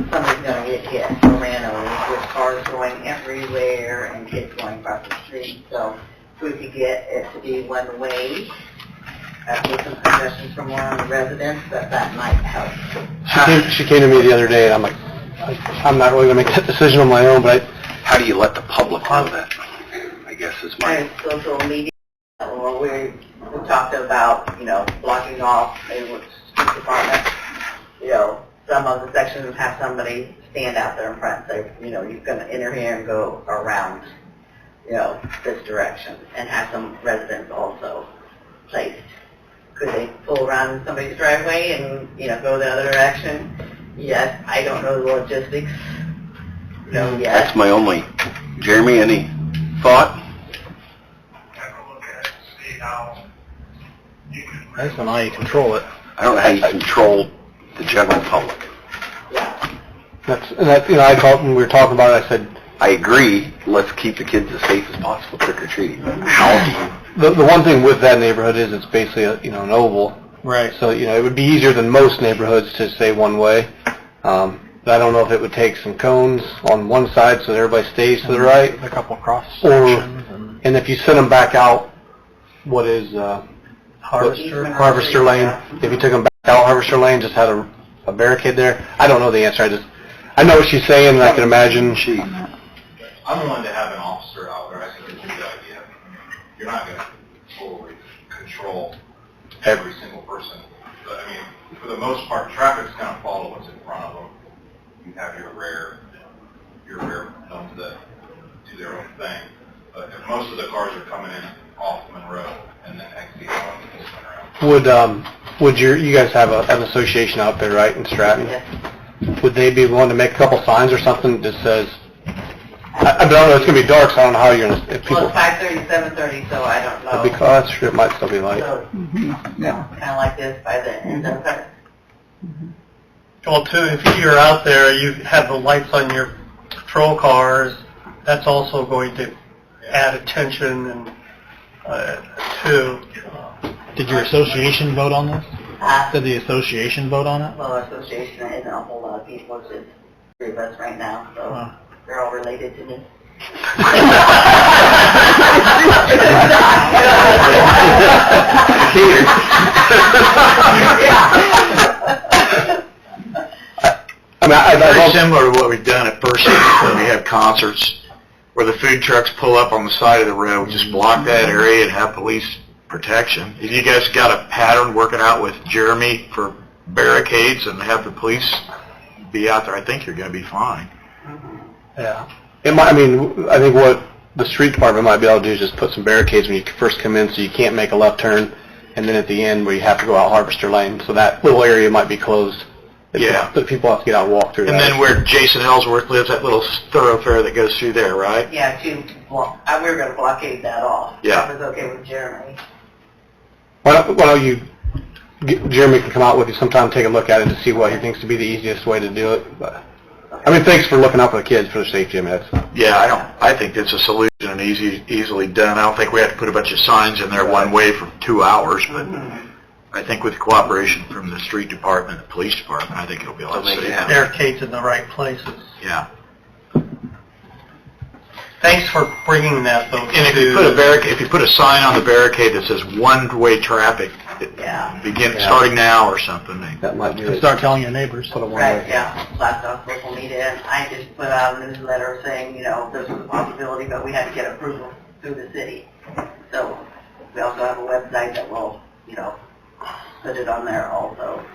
somebody's going to get hit or ran over with cars going everywhere and kids going across the street. So if we could get it to be one way, with some suggestions from one of the residents, that might help. She came to me the other day, and I'm like, I'm not really going to make that decision on my own, but How do you let the public know that? I guess is my... And social media, or we talked about, blocking off, maybe with the street department, some of the sections have somebody stand out there in front, say, you're going to enter here and go around, this direction, and have some residents also placed. Could they pull around somebody's driveway and, go the other direction? Yes, I don't know the logistics. No, yes. That's my only... Jeremy, any thought? I just don't know how you control it. I don't know how you control the general public. I called when we were talking about it, I said, I agree, let's keep the kids as safe as possible trick-or-treating. How do you... the one thing with that neighborhood is it's basically an oval. Right. So, it would be easier than most neighborhoods to say one way. But I don't know if it would take some cones on one side so that everybody stays to the right. A couple cross Or, sections and if you send them back out, what is, Harvester Lane, if you took them back out Harvester Lane, just had a barricade there, I don't know the answer, I know what she's saying, and I can imagine she... I'm willing to have an officer out there. I think it's a good idea. You're not going to totally control every single person. But, for the most part, traffic's going to follow what's in front of them. You have your rear ones that do their own thing. But if most of the cars are coming in off Monroe and then exiting on this one around. Would you guys have an association out there, right, in Stratton? Yes. Would they be willing to make a couple signs or something that says, I don't know, it's going to be dark, so I don't know how you're going to, if people... Well, it's 5:30, 7:30, so I don't know. Because it might still be light. So, Yeah. kind of like this by the end of it. Well, too, if you're out there, you have the lights on your patrol cars, that's also going to add attention and to... Did your association vote on this? Uh, Did the association vote on it? Well, our association isn't a whole lot of people, it's just 3 of us right now, so they're all related to me. Very similar to what we've done at Percy when we have concerts, where the food trucks pull up on the side of the road, just block that area and have police protection. If you guys got a pattern working out with Jeremy for barricades and have the police be out there, I think you're going to be fine. Yeah. I think what the street department might be able to do is just put some barricades when you first come in so you can't make a left turn, and then at the end where you have to go out Harvester Lane, so that little area might be closed. Yeah. But people have to get out and walk through And that. then where Jason Ellsworth lives, that little thoroughfare that goes through there, right? Yeah, we were going to blockade that off. Yeah. That was okay with Jeremy. Why don't you, Jeremy can come out with you sometime, take a look at it to see what he thinks to be the easiest way to do it. But thanks for looking out for the kids, for their safety. Yeah, I think it's a solution and easily done. I don't think we have to put a bunch of signs in there one way for 2 hours, but I think with cooperation from the street department, the police department, I think it'll be a lot safer. barricades in the right places. Yeah. Thanks for bringing that, though. And if you put a sign on the barricade that says one-way traffic Yeah. starting now or something. That might be And it. start telling your neighbors. Put it one Right, way. yeah, last on social media, and I just put out a newsletter saying, this was a possibility, but we had to get approval through the city. So, we also have a website that will, put it on there also,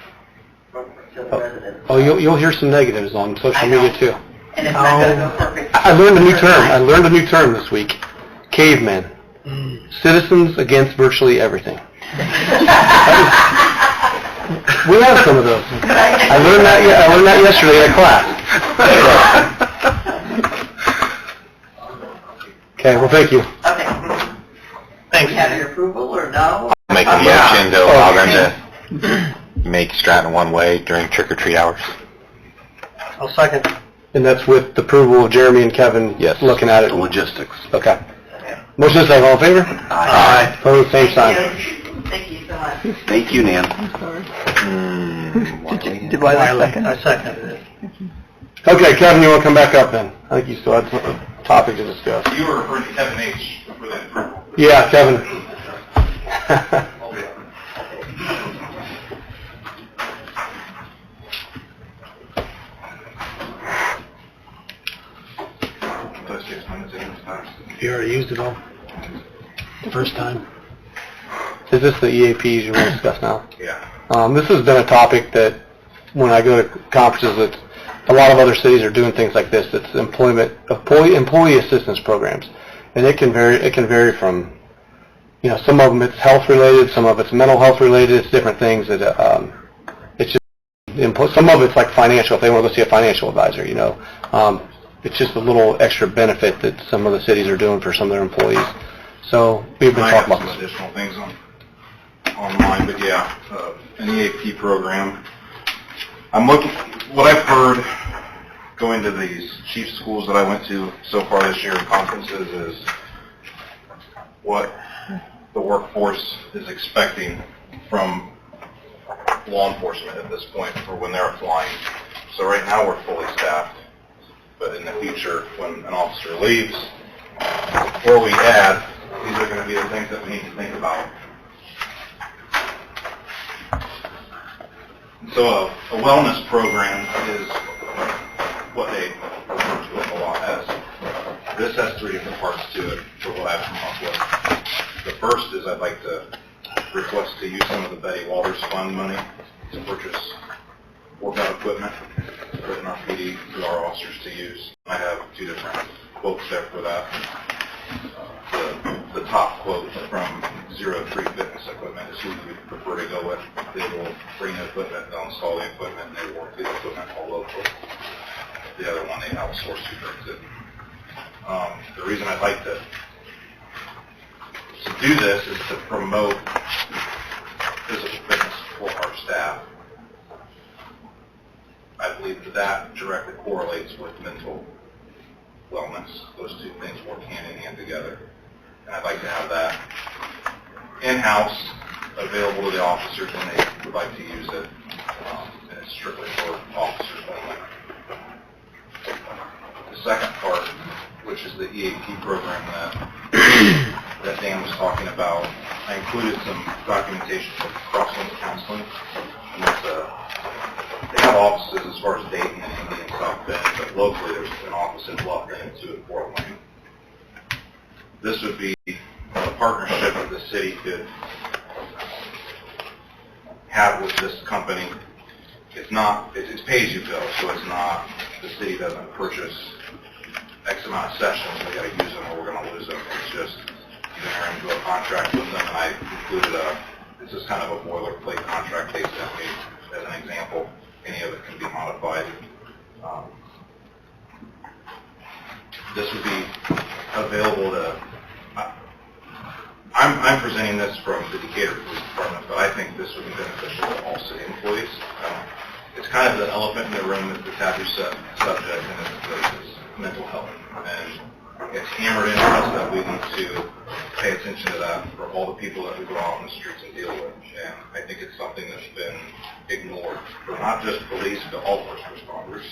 to the residents. Oh, you'll hear some negatives on social I know. media too. And it's not gonna go perfect. I learned a new term. I learned a new term this week. Cavemen. Citizens against virtually everything. We have some of those. I learned that yesterday in class. Okay, well, thank you. Okay. Thanks. We have your approval or no? Make a motion to allow them to make Stratton one way during trick or treat hours. I'll second. And that's with the approval of Jeremy and Kevin. Yes. Looking at it. The logistics. Okay. Motion is second. All in favor? Aye. Opposed, same sign. Thank you so much. Thank you, Nan. Did Wiley second? I seconded it. Okay, Kevin, you want to come back up then? I think you still had a topic to discuss. You were referring to Kevin H. for the approval. Yeah, Kevin. Those 6 minutes in this time. You already used it all. The first time. Is this the EAPs you want to discuss now? Yeah. This has been a topic that when I go to conferences, that a lot of other cities are doing things like this. It's employee assistance programs, and it can vary from, some of them it's health related, some of it's mental health related. It's different things that it's just some of it's like financial. If they want to go see a financial advisor, it's just a little extra benefit that some of the cities are doing for some of their employees. So we've been I talking have about some this. additional things online, but yeah, an EAP program. What I've heard going to these chief schools that I went to so far this year in conferences is what the workforce is expecting from law enforcement at this point for when they're applying. So right now we're fully staffed, but in the future when an officer leaves or we add, these are going to be the things that we need to think about. So a wellness program is what they refer to it a lot as. This has 3 different parts to it for what I've come up with. The first is I'd like to request to use some of the Betty Walters Fund money to purchase workout equipment for an RPD for our officers to use. I have 2 different quotes there for that. The top quote from 03 Fitness Equipment is who we prefer to go with. They will bring the equipment, they'll install the equipment, and they will work the equipment all local. The other one, they outsource who brings it. The reason I'd like to do this is to promote physical fitness for our staff. I believe that directly correlates with mental wellness. Those 2 things work hand in hand together. And I'd like to have that in-house, available to the officers when they would like to use it. And it's strictly for officers only. The second part, which is the EAP program that Dan was talking about, I included some documentation for cross-link counseling. And they have offices as far as Dayton and Indy and South Bend, but locally there's an office in Bluffton and 2 in Fort Wayne. This would be a partnership that the city could have with this company. It's pay-as-you-go, so it's not, the city doesn't purchase X amount of sessions, we got to use them or we're going to lose them. It's just, you enter into a contract with them, and I included this is kind of a boilerplate contract they sent me as an example. Any of it can be modified. This would be available to, I'm presenting this from the Decatur Police Department, but I think this would be beneficial to all city employees. It's kind of the elephant in the room, it's the taboo subject, and it's mental health. And it's hammered into us that we need to pay attention to that for all the people that we go out on the streets and deal with. And I think it's something that's been ignored for not just police, but all first responders.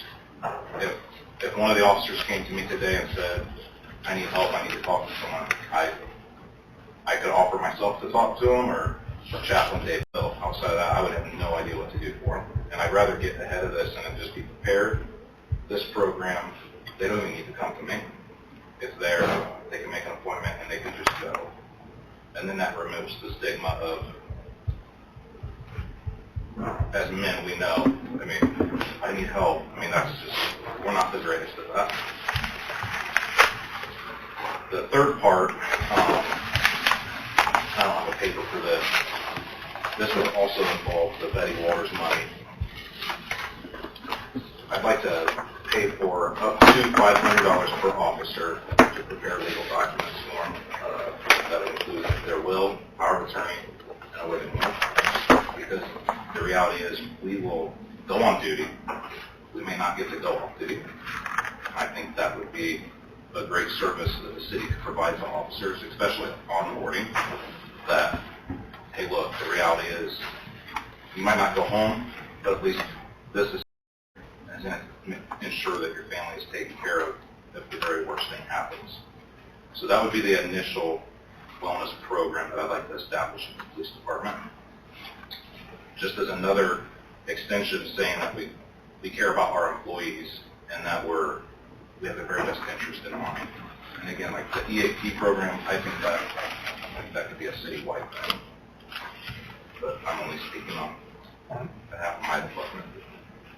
If one of the officers came to me today and said, I need help, I need to talk to someone, I could offer myself to talk to them or chaplain Dave Bill. Outside of that, I would have no idea what to do for them. And I'd rather get ahead of this and then just be prepared. This program, they don't even need to come to me. It's there. They can make an appointment and they can just go. And then that removes the stigma of, as men, we know, I mean, I need help. I mean, that's just, we're not the greatest at that. The third part, I don't have a paper for this. This would also involve the Betty Waters money. I'd like to pay for up to $500 per officer to prepare legal documents for them. That would include their will, power of attorney, and a living will. Because the reality is we will go on duty. We may not get to go off duty. I think that would be a great service that the city could provide to officers, especially onboarding, that, hey, look, the reality is you might not go home, but at least this is going to ensure that your family is taken care of if the very worst thing happens. So that would be the initial wellness program that I'd like to establish in the police department. Just as another extension saying that we care about our employees and that we have their very best interest in mind. And again, like the EAP program, I think that could be a citywide thing. But I'm only speaking on behalf of my department.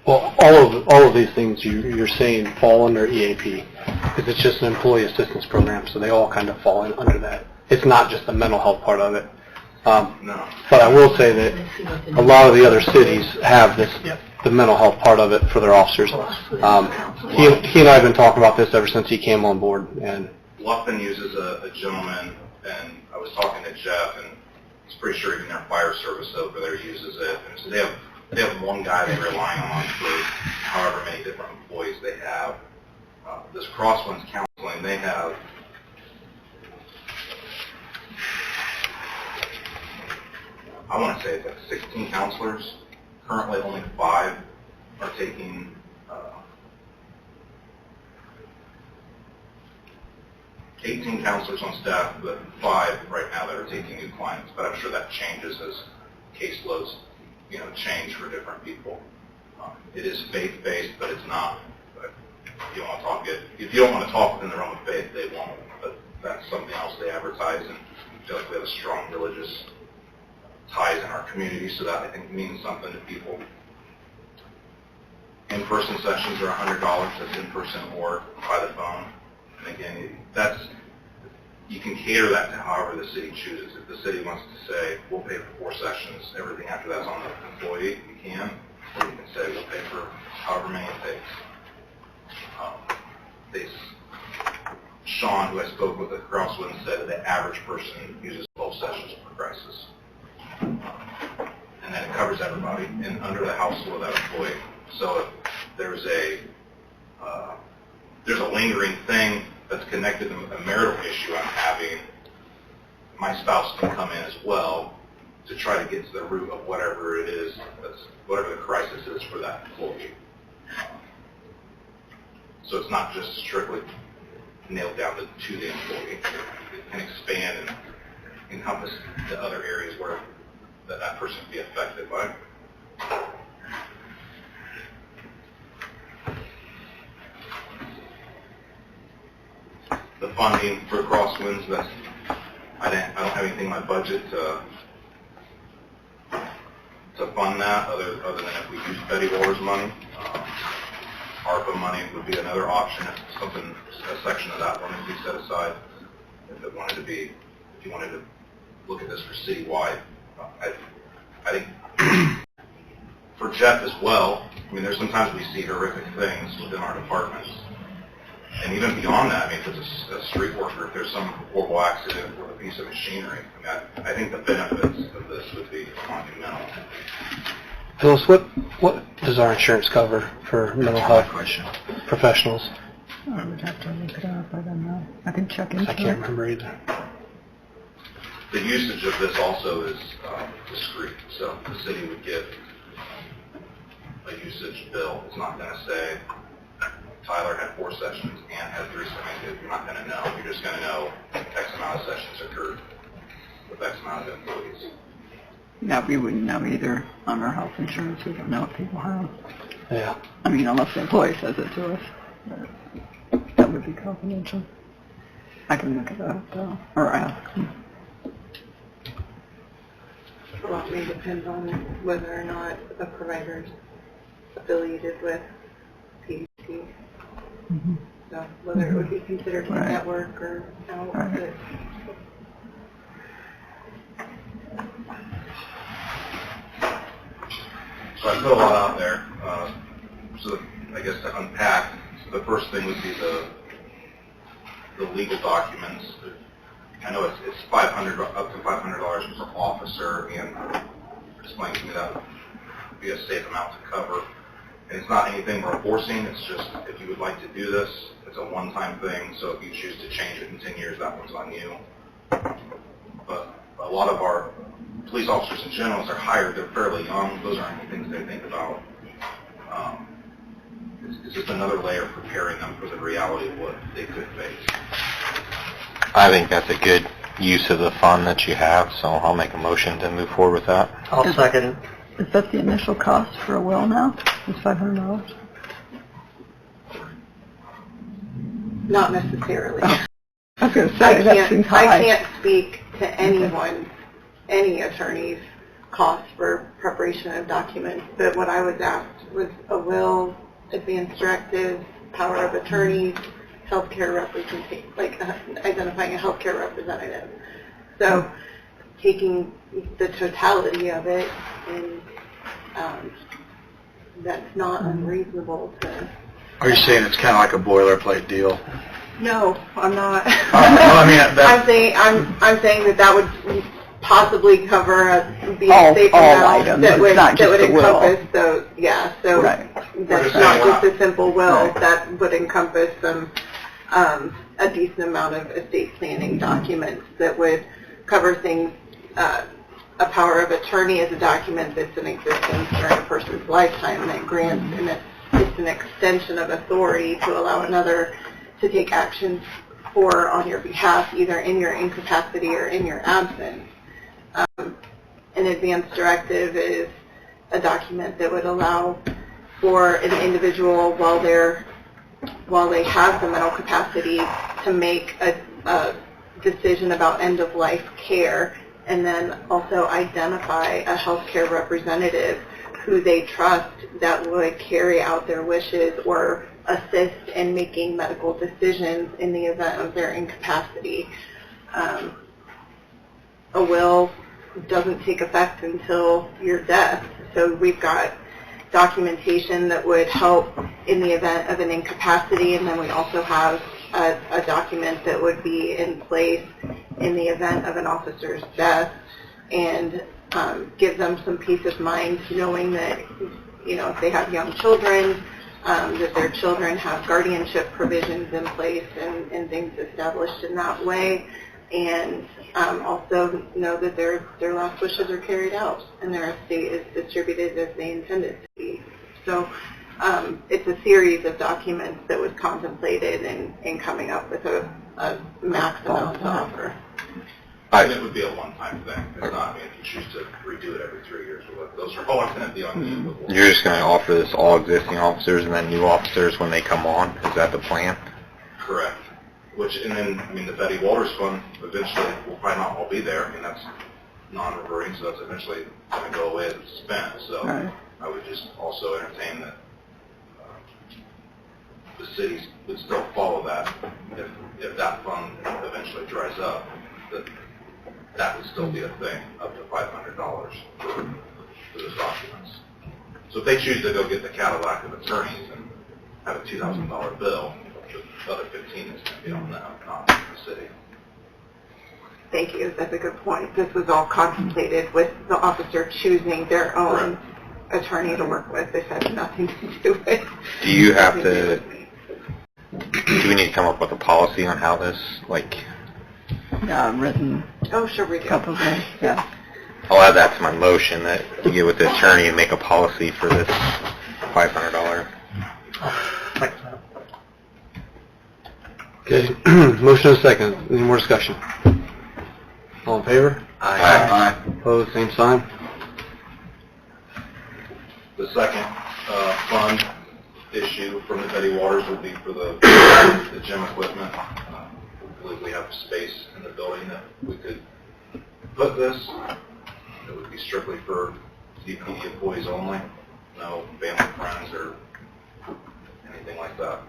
Well, all of these things you're saying fall under EAP, because it's just an employee assistance program, so they all kind of fall in under that. It's not just the mental health part of it. No. But I will say that a lot of the other cities have the mental health part of it for their officers. He and I have been talking about this ever since he came on board. And Bluffton uses a gentleman, and I was talking to Jeff, and he's pretty sure even their fire service over there uses it. And so they have one guy they rely on for however many different employees they have. This Crosswinds Counseling, they have I want to say it's like 16 counselors. Currently only 5 are taking 18 counselors on staff, but 5 right now that are taking new clients. But I'm sure that changes as caseloads, change for different people. It is faith-based, but it's not. But if you want to talk it, if you don't want to talk within their own faith, they won't. But that's something else they advertise, and I feel like we have a strong religious ties in our community, so that I think means something to people. In-person sessions are $100. That's in-person or by the phone. And again, you can cater that to however the city chooses. If the city wants to say, we'll pay for 4 sessions, everything after that's on the employee, you can. Or you can say, we'll pay for however many it takes. Sean, who I spoke with at Crosswind, said that the average person uses 12 sessions per crisis. And then it covers everybody and under the household of that employee. So if there's a lingering thing that's connected to a marital issue I'm having, my spouse can come in as well to try to get to the root of whatever it is, whatever the crisis is for that employee. So it's not just strictly nailed down to the employee. It can expand and encompass the other areas where that person can be affected by. The funding for Crosswinds, I don't have anything in my budget to fund that other than if we use Betty Waters money. ARPA money would be another option if a section of that wanted to be set aside. If you wanted to look at this for citywide. I think for Jeff as well, there's sometimes we see horrific things within our departments. And even beyond that, if it's a street worker, if there's some horrible accident with a piece of machinery, I think the benefits of this would be monumental. Phyllis, what does our insurance cover for mental health professionals? I would have to look it up. I don't know. I can check into it. I can't remember either. The usage of this also is discrete, so the city would get a usage bill. It's not going to say Tyler had 4 sessions and had 3 sessions. You're not going to know. You're just going to know X amount of sessions occurred with X amount of employees. Yeah, we wouldn't know either on our health insurance. We don't know what people have. Yeah. I mean, unless the employee says it to us. But that would be confidential. I can look it up, though, or ask them. A lot may depend on whether or not a provider's affiliated with PHP. So whether it would be considered a Right. network or out. Right. But So I put a lot out there. So I guess to unpack, the first thing would be the legal documents. I know it's $500 up to $500 per officer, and explain to me that would be a safe amount to cover. And it's not anything we're forcing. It's just if you would like to do this, it's a one-time thing. So if you choose to change it in 10 years, that one's on you. But a lot of our police officers in general, as they're hired, they're fairly young. Those aren't the things they think about. It's just another layer of preparing them for the reality of what they could face. I think that's a good use of the fund that you have, so I'll make a motion to move forward with that. I'll second it. Is that the initial cost for a will now? Is $500? not necessarily. I was going to say, that seems high. I can't speak to anyone, any attorney's costs for preparation of documents, but what I was asked was a will, advance directives, power of attorney, healthcare representation, like identifying a healthcare representative. So taking the totality of it, and that's not unreasonable to... Are you saying it's kind of like a boilerplate deal? No, I'm not. I mean, I'm saying that would possibly cover a All safe amount items, that would it's not just the will. encompass those. Yeah, so Right. that's not just a simple will. Right. That would encompass some a decent amount of estate planning documents that would cover things. A power of attorney is a document that's in existence during a person's lifetime that grants, and it's an extension of authority to allow another to take action for on your behalf, either in your incapacity or in your absence. An advance directive is a document that would allow for an individual while they have the mental capacity to make a decision about end-of-life care, and then also identify a healthcare representative who they trust that would carry out their wishes or assist in making medical decisions in the event of their incapacity. A will doesn't take effect until your death, so we've got documentation that would help in the event of an incapacity, and then we also have a document that would be in place in the event of an officer's death, and give them some peace of mind knowing that, you know, if they have young children, that their children have guardianship provisions in place and things established in that way, and also know that their last wishes are carried out and their estate is distributed as they intended to be. So it's a series of documents that was contemplated in coming up with a max amount to offer. And it would be a one-time thing. It's not, I mean, if you choose to redo it every 3 years or what, those are always going to be on you. You're just going to offer this all existing officers and then new officers when they come on? Is that the plan? Correct. Which, and then, I mean, the Betty Walters Fund eventually will probably not all be there. I mean, that's non-reverting, so that's eventually going to go away as it's spent. So Right. I would just also entertain that the cities would still follow that if that fund eventually dries up, that would still be a thing, up to $500 for those documents. So if they choose to go get the Cadillac of attorneys and have a $2,000 bill, the other 15 is going to be on them, not the city. Thank you. That's a good point. This was all contemplated with the officer choosing their own attorney to work with. This has nothing to do with... Do you have to, do we need to come up with a policy on how this, like... Written Oh, sure we do. couple days, yeah. I'll add that to my motion that you get with the attorney and make a policy for this $500. Okay, motion and second. Any more discussion? All in favor? Aye. Opposed, same sign. second fund issue from the Betty Waters would be for the gym equipment. I believe we have space in the building that we could put this. It would be strictly for DPD employees only, no family, friends, or anything like that.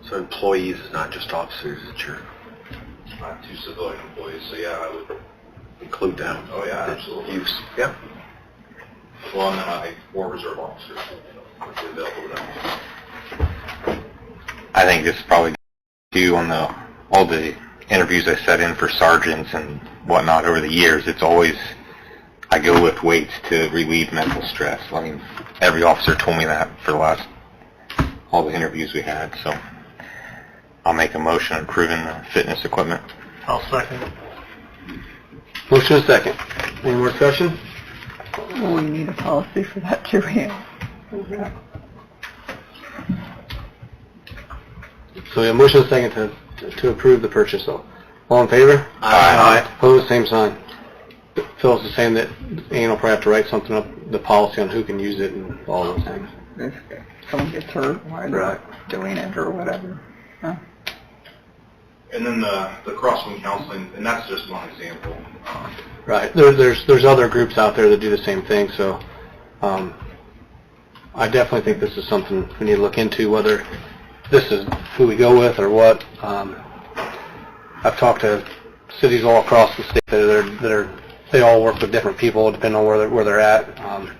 So employees, not just officers, it's your... Not 2 civilian employees, so yeah, I would Include them. Oh, yeah, absolutely. Use, yep. Well, and then 4 reserve officers would be available to them. I think this is probably due on all the interviews I set in for sergeants and whatnot over the years. It's always, I go with weights to relieve mental stress. I mean, every officer told me that for all the interviews we had, so I'll make a motion approving the fitness equipment. I'll second it. Motion is second. Any more discussion? Well, we need a policy for that too, yeah. So we have motion is second to approve the purchase. All in favor? Aye. Opposed, same sign. Phil's just saying that Ann will probably have to write something up, the policy on who can use it and all those things. If someone gets hurt while they're doing it or whatever. Huh? And then the crosswind counseling, and that's just one example. Right. There's other groups out there that do the same thing, so I definitely think this is something we need to look into, whether this is who we go with or what. I've talked to cities all across the state they all work with different people depending on where they're at. I'm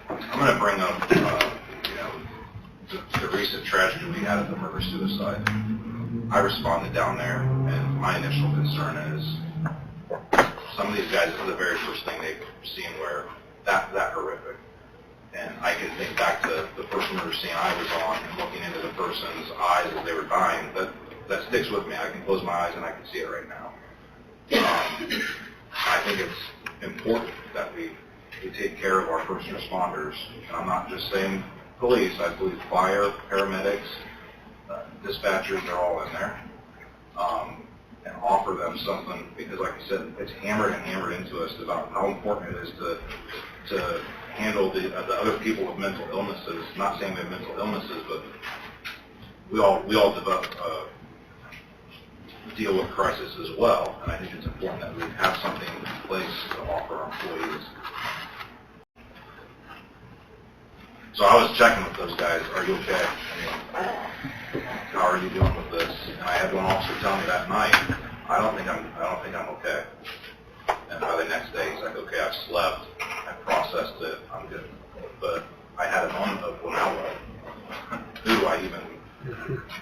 going to bring up, the recent tragedy we had at the murder-suicide. I responded down there, and my initial concern is some of these guys, this is the very first thing they've seen where that horrific. And I can think back to the first murder scene I was on and looking into the person's eyes as they were dying. That sticks with me. I can close my eyes and I can see it right now. I think it's important that we take care of our first responders. And I'm not just saying police. I believe fire, paramedics, dispatchers, they're all in there. And offer them something, because like I said, it's hammered into us about how important it is to handle the other people with mental illnesses. Not saying they have mental illnesses, but we all deal with crisis as well, and I think it's important that we have something in place to offer our employees. So I was checking with those guys, are you okay? How are you doing with this? And I had one officer tell me that night, I don't think I'm okay. And by the next day, he's like, okay, I've slept, I processed it, I'm good. But I had a moment of, well, now what? Who do I even?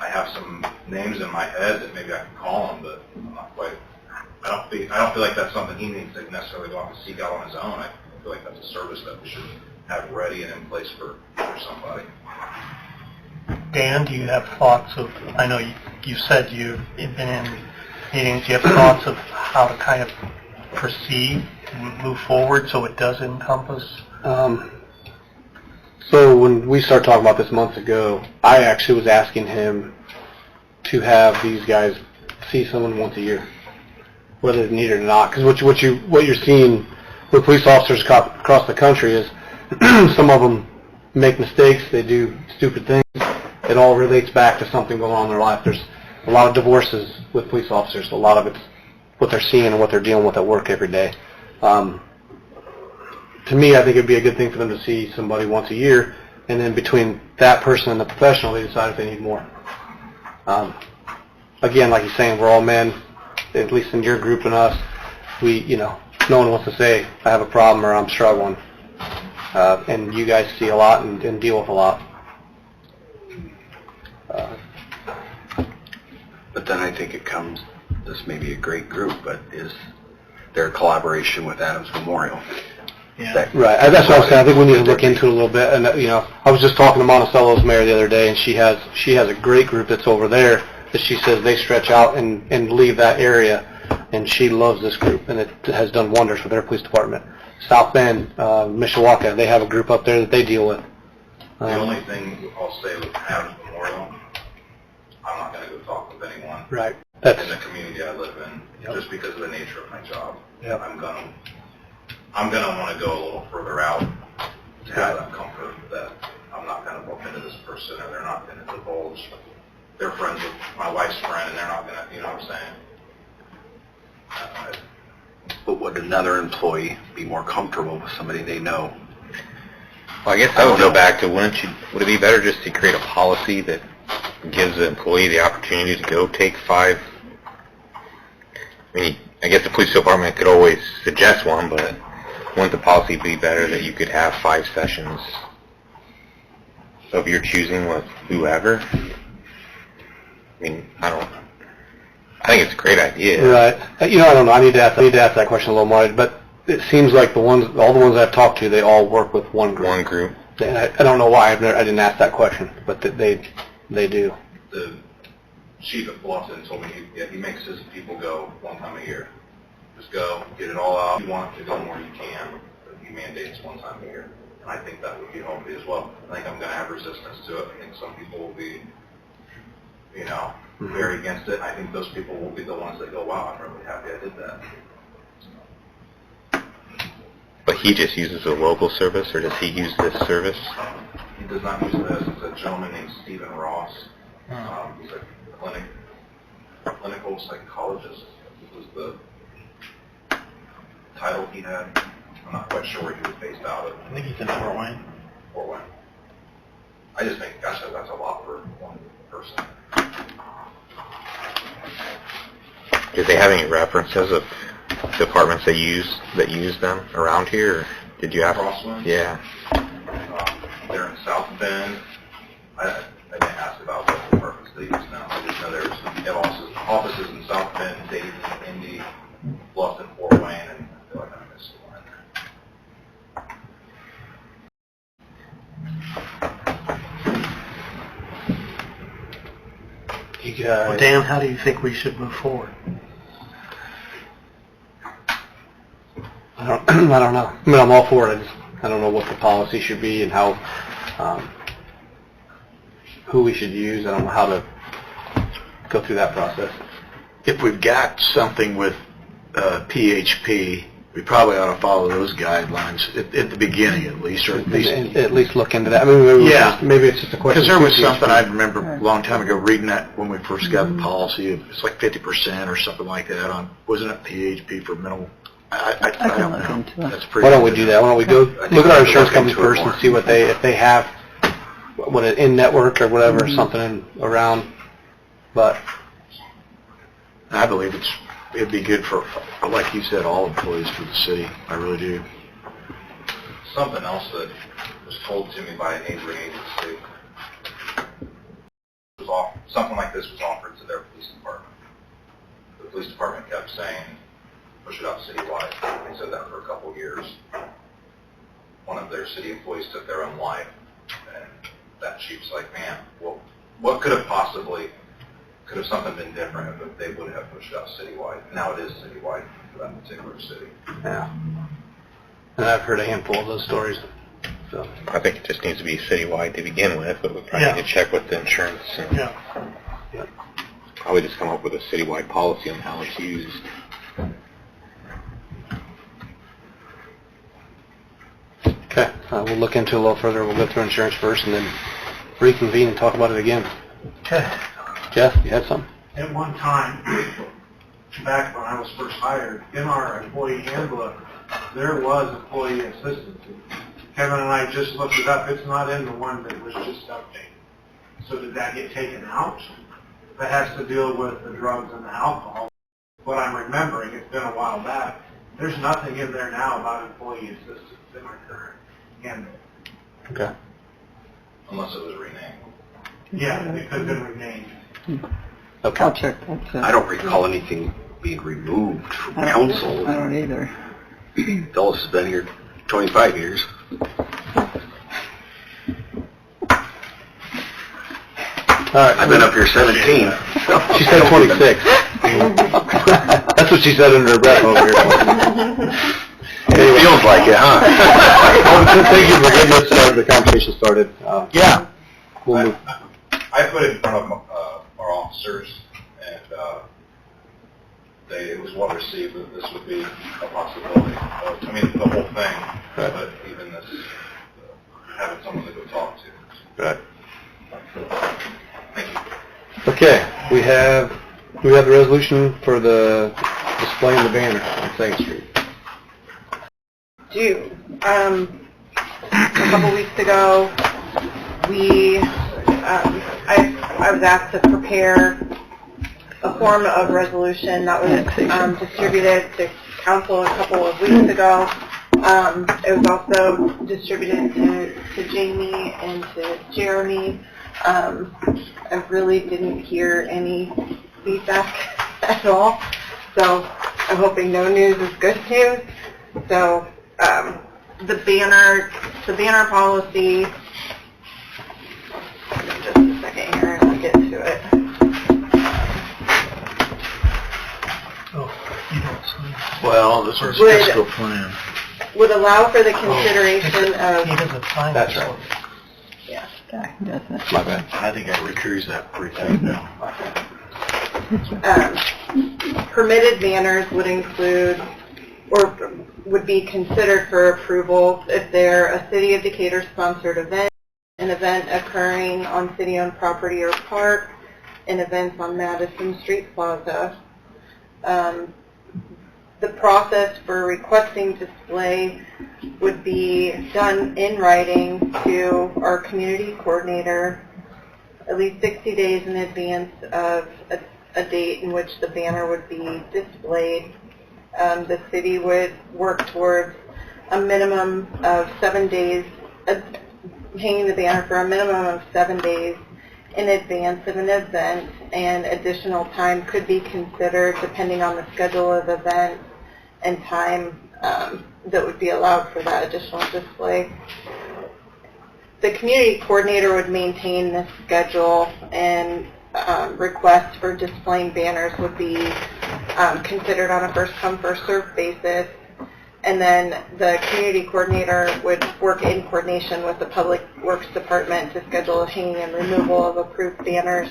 I have some names in my head that maybe I can call him, but I'm not quite. I don't feel like that's something he needs to necessarily go out and seek out on his own. I feel like that's a service that we should have ready and in place for somebody. Dan, do you have thoughts of, I know you said you've been in meetings, do you have thoughts of how to kind of proceed and move forward so it does encompass? So when we started talking about this months ago, I actually was asking him to have these guys see someone once a year, whether they need it or not. Because what you're seeing with police officers across the country is some of them make mistakes, they do stupid things. It all relates back to something going on in their life. There's a lot of divorces with police officers. A lot of it's what they're seeing and what they're dealing with at work every day. To me, I think it would be a good thing for them to see somebody once a year, and then between that person and the professional, they decide if they need more. Again, like you're saying, we're all men, at least in your group and us. No one wants to say, I have a problem or I'm struggling. And you guys see a lot and deal with a lot. But then I think it comes, this may be a great group, but is there a collaboration with Adams Memorial? Yeah. Right. That's what I was saying. I think we need to look into it a little bit. And I was just talking to Monticello's mayor the other day, and she has a great group that's over there that she says they stretch out and leave that area, and she loves this group, and it has done wonders for their police department. South Bend, Mishawaka, they have a group up there that they deal with. The only thing I'll say with Adams Memorial, I'm not going to go talk with anyone Right. in the community I live in, just because of the nature of my job. Yep. I'm going to want to go a little further out to have that comfort that I'm not going to bump into this person or they're not going to divulge. They're friends with my wife's friend and they're not going to, you know what I'm saying? But would another employee be more comfortable with somebody they know? Well, I guess I would go back to, would it be better just to create a policy that gives the employee the opportunity to go take 5? I mean, I guess the police department could always suggest one, but wouldn't the policy be better that you could have 5 sessions of your choosing with whoever? I mean, I think it's a great idea. Right. I don't know. I need to ask that question a little more. But it seems like all the ones I've talked to, they all work with one group. One group. And I don't know why I didn't ask that question, but they do. The chief at Bluffton told me he makes his people go one time a year. Just go, get it all out. If you want to go more, you can. But he mandates one time a year. And I think that would be healthy as well. I think I'm going to have resistance to it. I think some people will be, very against it. I think those people will be the ones that go, wow, I'm really happy I did that. But he just uses a local service, or does he use this service? He does not use this. It's a gentleman named Stephen Ross. He's a clinical psychologist. This was the title he had. I'm not quite sure where he was based out of. I think he's in Fort Wayne. Fort Wayne. I just think, gosh, that's a lot for one person. Do they have any references of departments that use them around here? Or did you have? Crosswinds? Yeah. They're in South Bend. I didn't ask about what departments they use now. I just know they have offices in South Bend, Dayton, Indy, Bluffton, Fort Wayne, and I feel like I missed one in there. Well, Dan, how do you think we should move forward? I don't know. I mean, I'm all for it. I don't know what the policy should be and how, who we should use. I don't know how to go through that process. If we've got something with PHP, we probably ought to follow those guidelines at the beginning at least, or At least look into that. I mean, maybe it's just a question. Because there was something I remember a long time ago reading that when we first got the policy. It's like 50% or something like that on, wasn't it PHP for mental? I don't look know. into that. That's pretty. Why don't we do that? Why don't we go look at our insurance company first and see if they have what an in-network or whatever, something around. But I believe it'd be good for, like you said, all employees for the city. I really do. Something else that was told to me by a neighboring agency. Something like this was offered to their police department. The police department kept saying, push it out citywide. They said that for a couple of years. One of their city employees took their own life, and that chief's like, man, well, what could have something been different if they would have pushed it out citywide? Now it is citywide for that particular city. yeah, and I've heard a handful of those stories. So I think it just needs to be citywide to begin with, but we probably need to check with the insurance and probably just come up with a citywide policy on how it's used. okay, we'll look into it a little further. We'll go through insurance first and then reconvene and talk about it again. Okay. Jeff, you had something? At one time, back when I was first hired, in our employee handbook, there was employee assistance. Kevin and I just looked it up. It's not in the one that was just updated. So did that get taken out? That has to deal with the drugs and the alcohol. What I'm remembering, it's been a while back, there's nothing in there now about employee assistance in our current handbook. Okay. Unless it was renamed. Yeah, it could have been renamed. Okay. I'll check that. I don't recall anything being removed from council. I don't either. Dulles has been here 25 years. All right. I've been up here 17. She said 26. That's what she said under her breath over here. It feels like it, huh? Thank you for getting the conversation started. Yeah. We'll move. I put it in front of our officers, and it was well received that this would be a possibility. I mean, the whole thing, but even this, having someone to go talk to. Right. Okay, we have the resolution for the displaying the banner on 2nd Street. A couple weeks ago, I was asked to prepare a form of resolution that was distributed to council a couple of weeks ago. It was also distributed to Jamie and to Jeremy. I really didn't hear any feedback at all, so I'm hoping no news is good news. So the banner policy. Just a second here, and I'll get to it. Well, this is Would- fiscal plan. Would allow for the consideration of. He doesn't sign That's it. right. Yeah. Doesn't. My bad. I think I recuse that pretty quick now. Permitted banners would include, or would be considered for approval if they're a City of Decatur sponsored event, an event occurring on city-owned property or park, and events on Madison Street Plaza. The process for requesting display would be done in writing to our community coordinator at least 60 days in advance of a date in which the banner would be displayed. The city would work towards a minimum of 7 days, hanging the banner for a minimum of 7 days in advance of an event, and additional time could be considered depending on the schedule of the event and time that would be allowed for that additional display. The community coordinator would maintain this schedule, and requests for displaying banners would be considered on a first-come, first-served basis. And then the community coordinator would work in coordination with the Public Works Department to schedule hanging and removal of approved banners.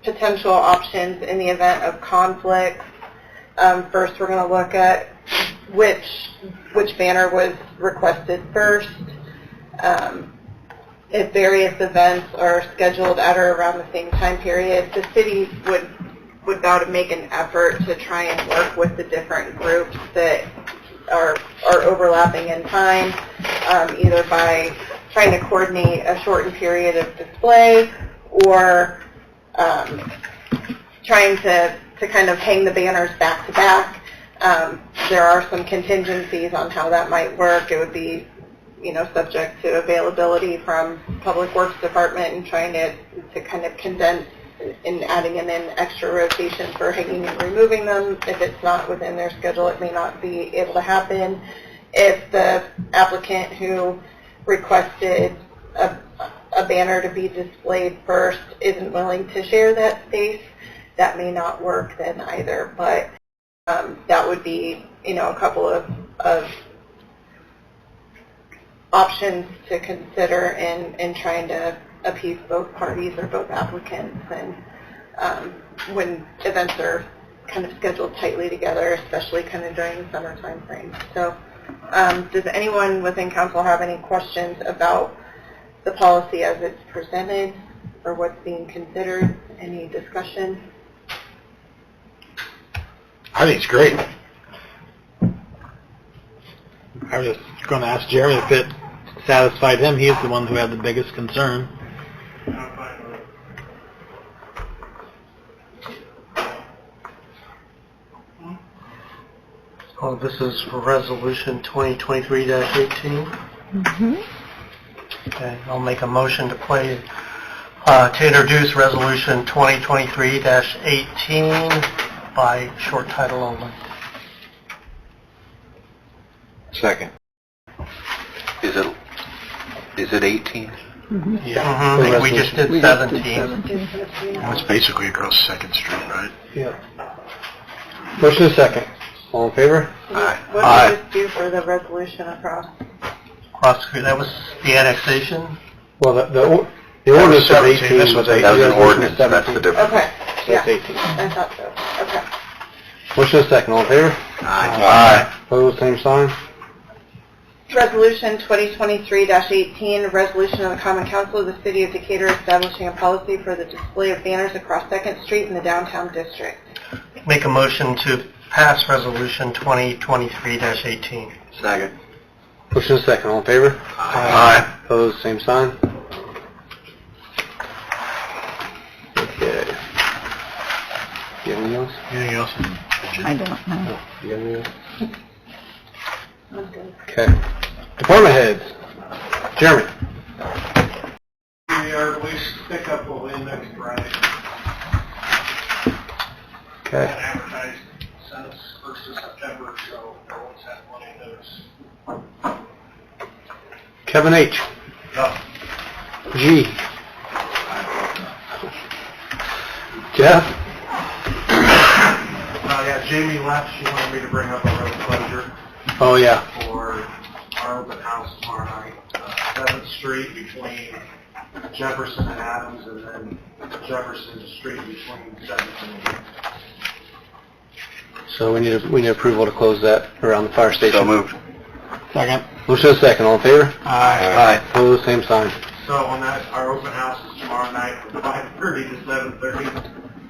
Potential options in the event of conflict. First, we're going to look at which banner was requested first. If various events are scheduled at or around the same time period, the city would vow to make an effort to try and work with the different groups that are overlapping in time, either by trying to coordinate a shortened period of display or trying to kind of hang the banners back to back. There are some contingencies on how that might work. It would be, subject to availability from Public Works Department and trying to kind of condense and adding in an extra rotation for hanging and removing them. If it's not within their schedule, it may not be able to happen. If the applicant who requested a banner to be displayed first isn't willing to share that space, that may not work then either. But that would be, a couple of options to consider in trying to appease both parties or both applicants, and when events are kind of scheduled tightly together, especially kind of during the summer time frame. So does anyone within council have any questions about the policy as it's presented or what's being considered? Any discussion? I think it's great. I was just going to ask Jeremy if it satisfied him. He's the one who had the biggest concern. Oh, this is for resolution 2023-18. Mm-hmm. Okay, I'll make a motion to introduce resolution 2023-18 by short title only. Second. Is it 18? Mm-hmm. We just did 17. It's basically across 2nd Street, right? Yeah. Motion is second. All in favor? Aye. What did you just do for the resolution across? That was the annexation. Well, the ordinance is 17. 18. This was but 18. That was an resolution is ordinance, that's the 17. difference. Okay, That's yeah, 18. I thought so. Okay. Motion is second. All in favor? Aye. Opposed, same sign. Resolution 2023-18, resolution of the Common Council of the City of Decatur establishing a policy for the display of banners across 2nd Street in the downtown district. Make a motion to pass resolution 2023-18. Second. Motion is second. All in favor? Aye. Opposed, same sign. Okay. You have anything else? Anything else? I don't know. You got anything else? Okay. Department heads. Jeremy. Our lease pickup will end next Friday. Okay. Advertised since 1st of September, so everyone's had plenty of notice. Kevin H. Yeah. G. Jeff. Yeah, Jamie left. She wanted me to bring up a road closure Oh, yeah. for our open house tomorrow night. 7th Street between Jefferson and Adams, and then Jefferson Street between 7th and 8th. So we need approval to close that around the fire station. So moved. Second. Motion is second. All in favor? Aye. Opposed, same sign. So on that, our open house is tomorrow night from 5:30 to 7:30.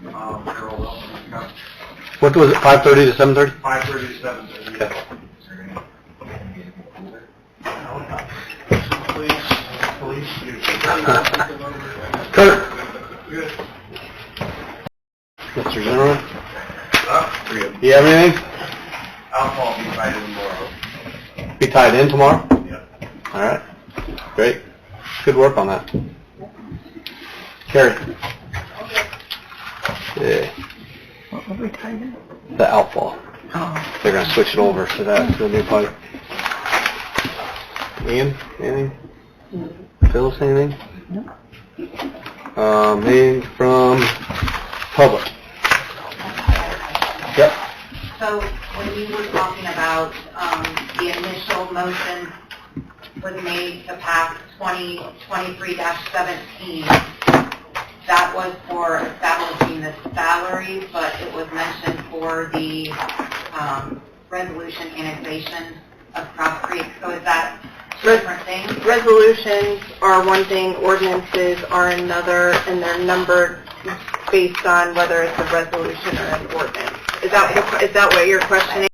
You're all welcome to come. What was it, 5:30 to 7:30? 5:30 to 7:30. Okay. Police, Kurt. Good. Mr. Zimmerman. You have anything? I'll be invited tomorrow. Be tied in tomorrow? Yeah. All right. Great. Good work on that. Carrie. Yeah. What were we tied in? The outfall. Oh. They're going to switch it over to that, to the new pipe. Ian, anything? Phyllis, anything? No. Anything from public? Yep. So when you were talking about the initial motion was made to pass 2023-17, that was for establishing the salary, but it was mentioned for the resolution annexation of Cross Creek. So is that two different things? Resolutions are one thing, ordinances are another, and they're numbered based on whether it's a resolution or an ordinance. Is that what you're questioning?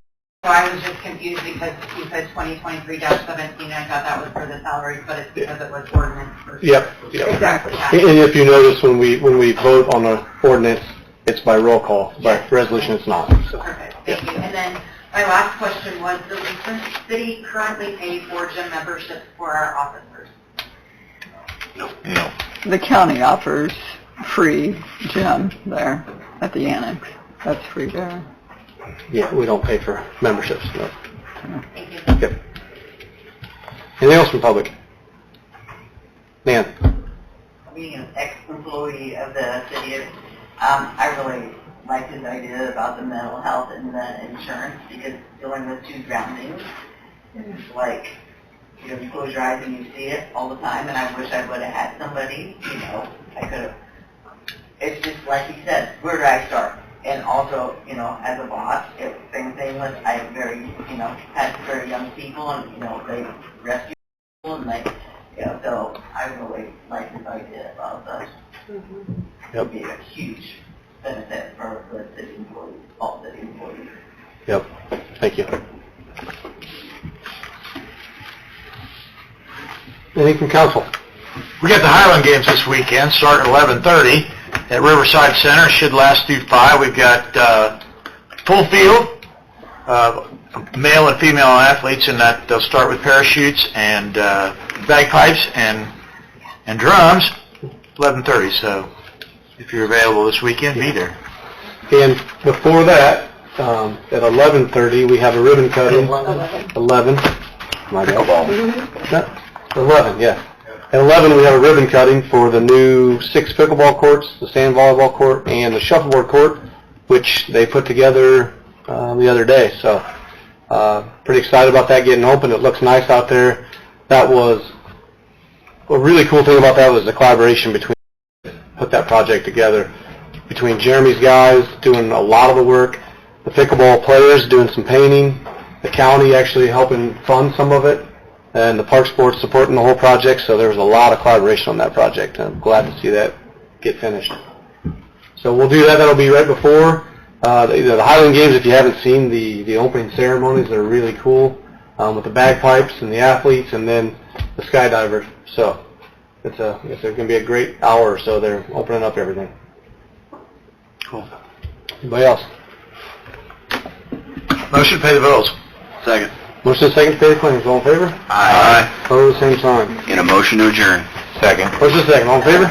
So I was just confused because you said 2023-17, and I thought that was for the salaries, but it's because it was ordinance versus... Yep. Exactly. And if you notice, when we vote on an ordinance, it's by roll call. By resolution, it's not. So. Perfect, thank you. And then my last question was, does the city currently pay for gym memberships for our officers? No. The county offers free gym there at the annex. That's free there. Yeah, we don't pay for memberships. No. Thank you. Yep. Anything else from public? Nan? Being an ex-employee of the city, I really like his idea about the mental health and the insurance, because dealing with two drownings is like, you close your eyes and you see it all the time, and I wish I would have had somebody, I could have. It's just like you said, where do I start? And also, as a boss, same thing with, I have had very young people, and, they rescue people, and so I really like this idea about that. It would be a huge benefit for the city employees, all city employees. Yep. Thank you. Anything from council? We got the Highland games this weekend, starting at 11:30 at Riverside Center. Should last through 5. We've got full field, male and female athletes, and that they'll start with parachutes and bagpipes and drums. 11:30. So if you're available this weekend, be there. And before that, at 11:30, we have a ribbon cutting. 11. My bad. 11, yeah. At 11, we have a ribbon cutting for the new 6 pickleball courts, the sand volleyball court, and the shuffleboard court, which they put together the other day. So pretty excited about that getting open. It looks nice out there. That was a really cool thing about that was the collaboration between put that project together between Jeremy's guys doing a lot of the work, the pickleball players doing some painting, the county actually helping fund some of it, and the Parks Board supporting the whole project, so there was a lot of collaboration on that project, and I'm glad to see that get finished. So we'll do that. That'll be right before the Highland Games. If you haven't seen the opening ceremonies, they're really cool with the bagpipes and the athletes, and then the skydivers. So it's going to be a great hour or so. They're opening up everything. Cool. Anybody else? Motion to pay the bills. Second. Motion is second to pay the claims. All in favor? Aye. Opposed, same sign. In a motion to adjourn. Second. Motion is second. All in favor?